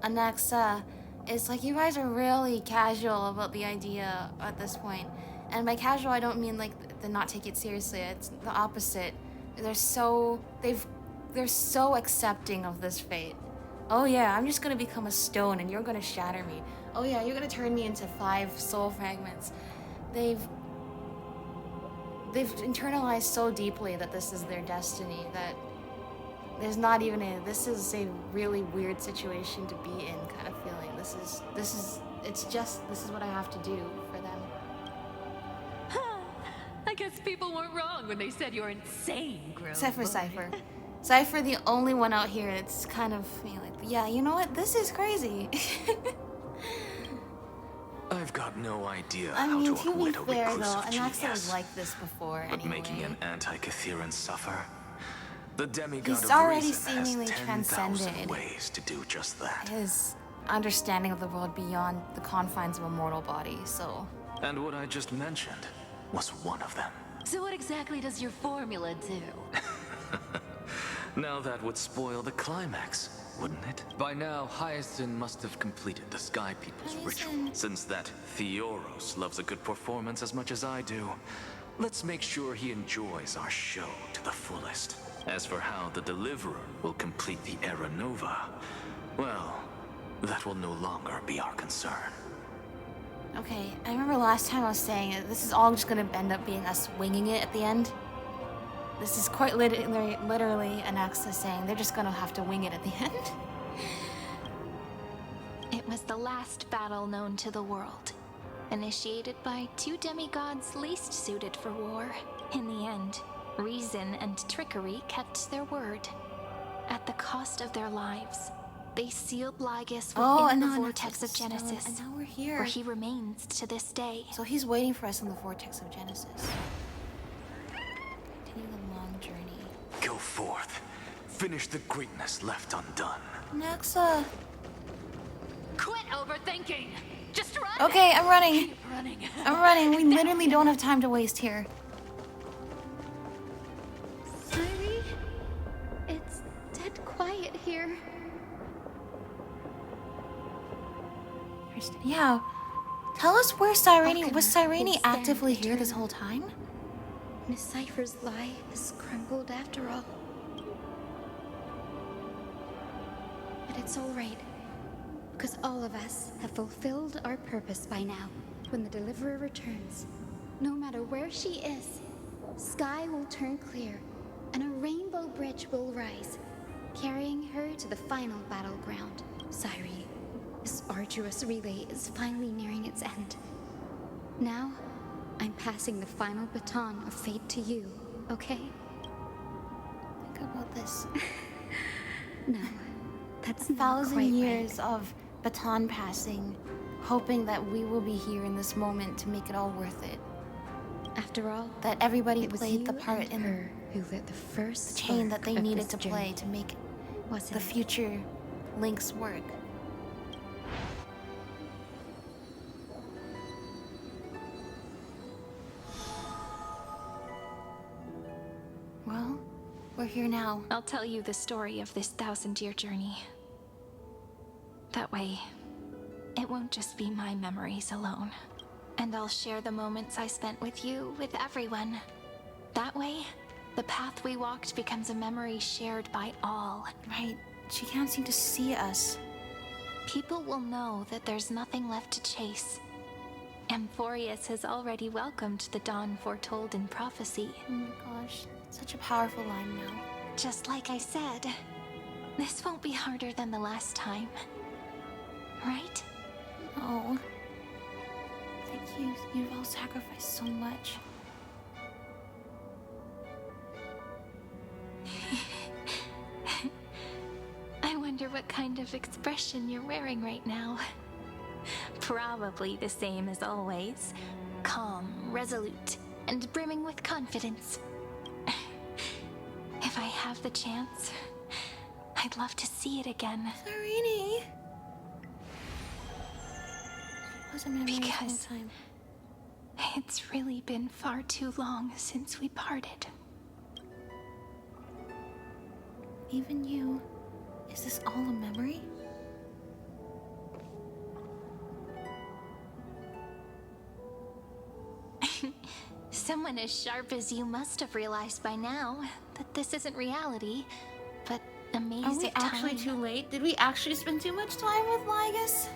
Anaxa, it's like you guys are really casual about the idea at this point. And by casual, I don't mean like to not take it seriously. It's the opposite. They're so accepting of this fate. Oh yeah, I'm just gonna become a stone and you're gonna shatter me. Oh yeah, you're gonna turn me into 5 soul fragments. They've internalized so deeply that this is their destiny that there's not even this is a really weird situation to be in kind of feeling. This is what I have to do for them. I guess people weren't wrong when they said you're insane, Grove. Except for boy. Cypher. Cypher, the only one out here that's kind of being like, yeah, you know what? This is crazy. I've got no idea I how mean, to to be outwit a fair though, reclusive Anaxa was genius. like this before But anyway. making an anti-Catheran suffer? The demigod He's of already reason has seemingly 10,000 transcended ways to do just that. his understanding of the world beyond the confines of a mortal body, so... And what I just mentioned was one of them. So what exactly does your formula do? Now that would spoil the climax, wouldn't it? By now, Hyacinth must have completed the Sky People's ritual. Since that Theoros loves a good performance as much as I do, let's make sure he enjoys our show to the fullest. As for how the Deliverer will complete the Era Nova, well, that will no longer be our concern. Okay, I remember last time I was saying it, this is all just gonna end up being us winging it at the end. This is quite literally Anaxa saying they're just gonna have to wing it at the end. It was the last battle known to the world, initiated by 2 demigods least suited for war. In the end, reason and trickery kept their word. At the cost of their lives, they sealed Lygus within the vortex of Genesis, and now we're here. where he remains to this day. So he's waiting for us in the vortex of Genesis. Continue the long journey. Go forth. Finish the greatness left undone. Anaxa. Quit overthinking! Just run! Okay, I'm running. Keep running. I'm running. We literally don't have time to waste here. Sorry? It's dead quiet here. Yeah. Tell us where Cyrene... Was Alchemy Cyrene will stand actively here this eternal. whole time? Miss Cypher's lie has crumbled after all. But it's all right. Because all of us have fulfilled our purpose by now. When the Deliverer returns, no matter where she is, sky will turn clear, and a rainbow bridge will rise, carrying her to the final battleground, Cyrene. This arduous relay is finally nearing its end. Now, I'm passing the final baton of fate to you, okay? Think about this. No, that's not 1,000 quite years of baton passing, hoping that we will be here in this moment to make it all worth it. After all, that everybody it was played you the part and in her who lit the first chain that spark they of needed this to play journey, to make wasn't the it? future Link's work. Well, we're here now. I'll tell you the story of this 1,000-year journey. That way, it won't just be my memories alone. And I'll share the moments I spent with you with everyone. That way, the path we walked becomes a memory shared by all. Right. She can't seem to see us. People will know that there's nothing left to chase. Amphoreus has already welcomed the dawn foretold in prophecy. Oh my gosh, such a powerful line now. Just like I said, this won't be harder than the last time. Right? Oh. Thank you. You've all sacrificed so much. I wonder what kind of expression you're wearing right now. Probably the same as always. Calm, resolute, and brimming with confidence. If I have the chance, I'd love to see it again. Sarini! Was a memory the whole Because time. it's really been far too long since we parted. Even you. Is this all a memory? Someone as sharp as you must have realized by now that this isn't reality, but a maze Are we of actually time. too late? Did we actually spend too much time with Lygus?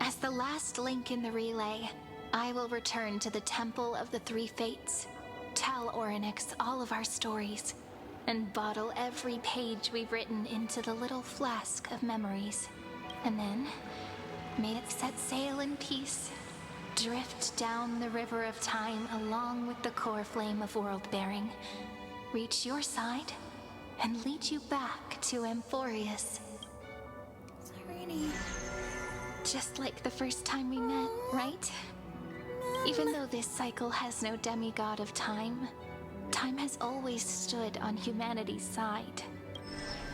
As the last link in the relay, I will return to the Temple of the Three Fates, tell Orynyx all of our stories, and bottle every page we've written into the little flask of memories. And then, may it set sail in peace, drift down the river of time along with the core flame of world-bearing, reach your side, and lead you back to Amphoreus. Sarini. Just like the first time we met, right? Even though this cycle has no demigod of time, time has always stood on humanity's side.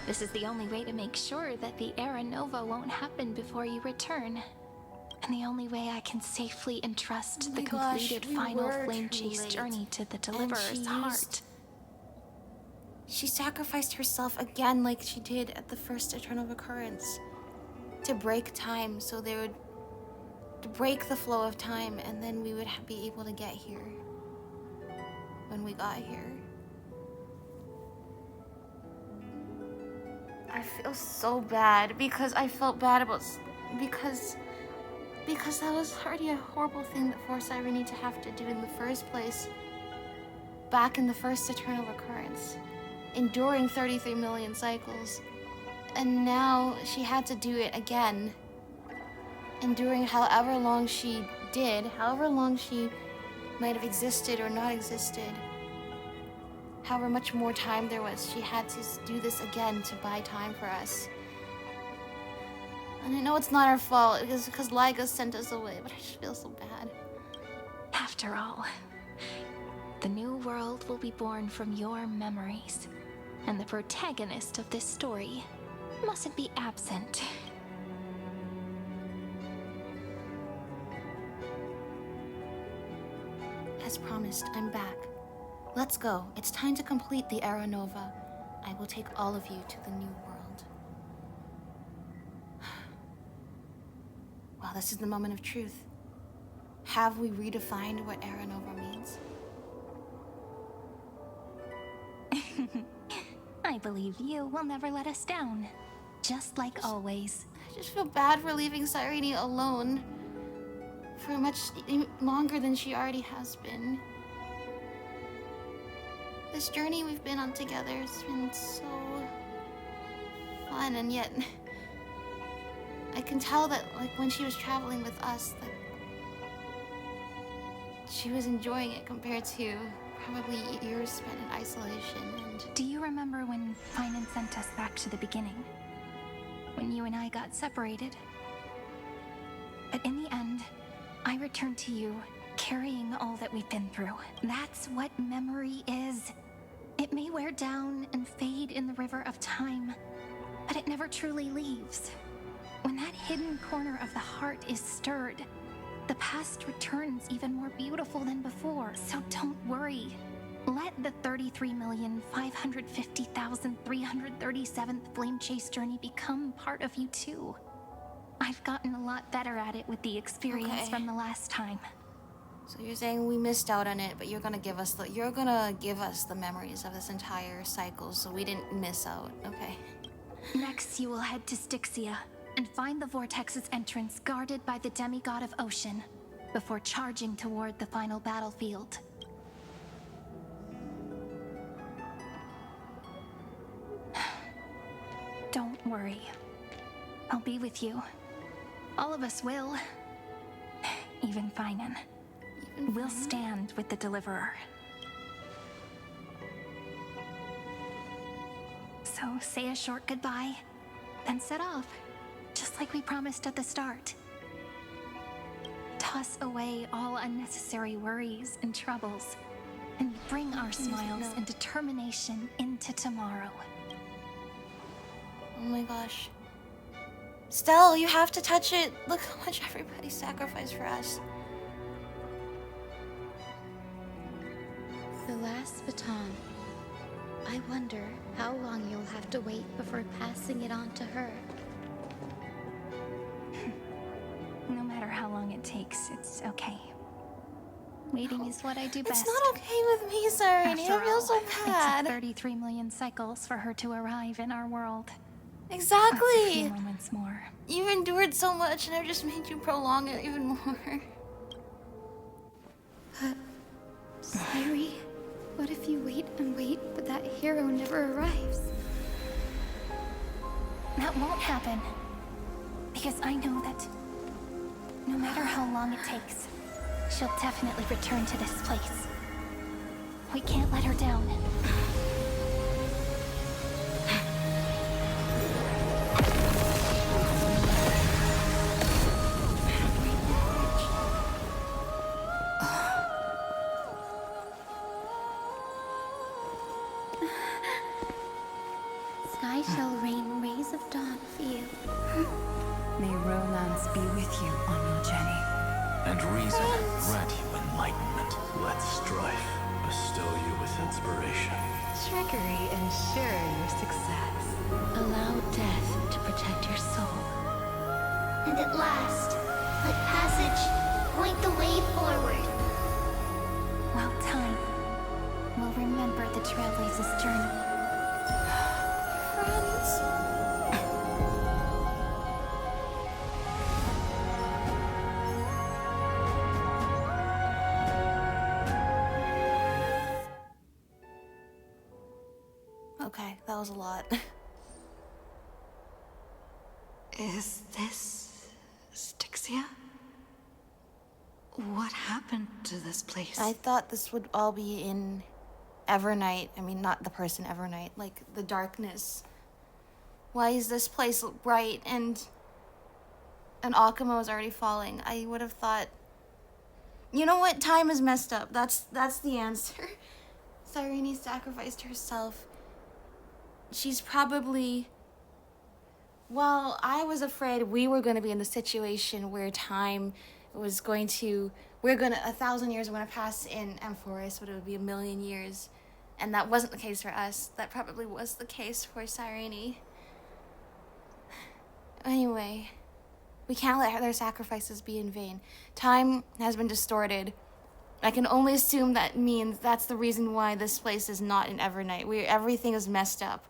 This is the only way to make sure that the Era Nova won't happen before you return. And the only way I can safely entrust the completed final flame chase journey to the Deliverer's heart. She sacrificed herself again like she did at the first Eternal Recurrence. To break time, so they would break the flow of time, and then we would be able to get here. When we got here. I feel so bad because I felt bad about... Because that was already a horrible thing for Sarini to have to do in the first place. Back in the first Eternal Recurrence. Enduring 33 million cycles. And now she had to do it again. Enduring however long she did, however long she might have existed or not existed. However much more time there was, she had to do this again to buy time for us. And I know it's not our fault, it's because Lygus sent us away, but I just feel so bad. After all, the new world will be born from your memories, and the protagonist of this story mustn't be absent. As promised, I'm back. Let's go. It's time to complete the Era Nova. I will take all of you to the new world. Well, this is the moment of truth. Have we redefined what Era Nova means? I believe you will never let us down. Just like always. I just feel bad for leaving Sarini alone. For much longer than she already has been. This journey we've been on together has been so fun, and yet I can tell that, like, when she was traveling with us, that she was enjoying it compared to probably years spent in isolation. And do you remember when Finan sent us back to the beginning? When you and I got separated? But in the end, I returned to you, carrying all that we've been through. That's what memory is. It may wear down and fade in the river of time, but it never truly leaves. When that hidden corner of the heart is stirred, the past returns even more beautiful than before. So don't worry. Let the 33,550,337th Flame Chase journey become part of you too. I've gotten a lot better at it with the experience from the last time. So you're saying we missed out on it, but you're gonna give us the memories of this entire cycle, so we didn't miss out. Okay. Next, you will head to Styxia and find the Vortex's entrance guarded by the demigod of ocean before charging toward the final battlefield. Don't worry. I'll be with you. All of us will. Even Finan. We'll stand with the Deliverer. So say a short goodbye, then set off, just like we promised at the start. Toss away all unnecessary worries and troubles, and bring our smiles and determination into tomorrow. Oh my gosh. Stell, you have to touch it. Look how much everybody sacrificed for us. The last baton. I wonder how long you'll have to wait before passing it on to her. No matter how long it takes, it's okay. Waiting is what I do best. It's not okay with me, Siren. I feel so bad. It took 33 million cycles for her to arrive in our world. Exactly. A few moments more. You've endured so much, and I've just made you prolong it even more. Siren, what if you wait and wait, but that hero never arrives? That won't happen. Because I know that no matter how long it takes, she'll definitely return to this place. We can't let her down. Sky shall rain rays of dawn for you. May romance be with you on your journey. And reason grant you enlightenment. Let strife bestow you with inspiration. Trickery ensure your success. Allow death to protect your soul. And at last, let passage point the way forward. While time will remember the Trailblaze's journey. Friends. Okay, that was a lot. Is this Styxia? What happened to this place? I thought this would all be in Evernight. I mean, not the person Evernight, like the darkness. Why is this place bright and Akuma is already falling? I would have thought, you know what? Time is messed up. That's the answer. Cyrene sacrificed herself. She's probably... Well, I was afraid we were going to be in the situation where time was going to... 1,000 years were going to pass in Amphoreus, but it would be 1,000,000 years. And that wasn't the case for us. That probably was the case for Cyrene. Anyway, we can't let their sacrifices be in vain. Time has been distorted. I can only assume that means that's the reason why this place is not in Evernight. Everything is messed up.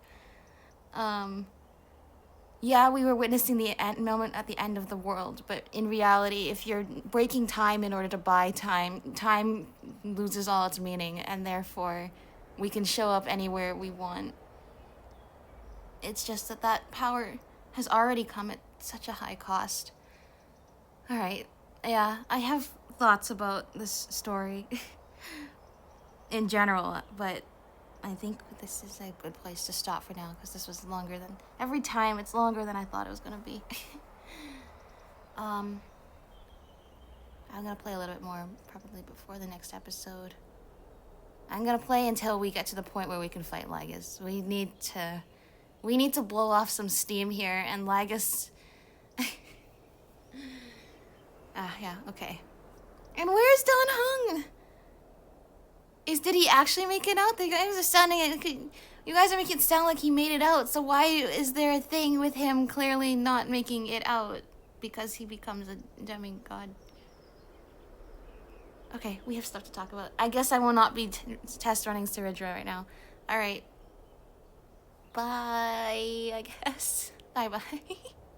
Yeah, we were witnessing the moment at the end of the world, but in reality, if you're breaking time in order to buy time, time loses all its meaning, and therefore, we can show up anywhere we want. It's just that power has already come at such a high cost. Alright, yeah, I have thoughts about this story in general, but I think this is a good place to stop for now, because this was longer than... Every time, it's longer than I thought it was going to be. I'm gonna play a little bit more probably before the next episode. I'm gonna play until we get to the point where we can fight Lygus. We need to blow off some steam here, and Lygus. Yeah, okay. And where's Don Hung? Did he actually make it out? You guys are making it sound like he made it out. So why is there a thing with him clearly not making it out? Because he becomes a demigod. Okay, we have stuff to talk about. I guess I will not be test running Saridra right now. Alright. Bye, I guess. Bye-bye.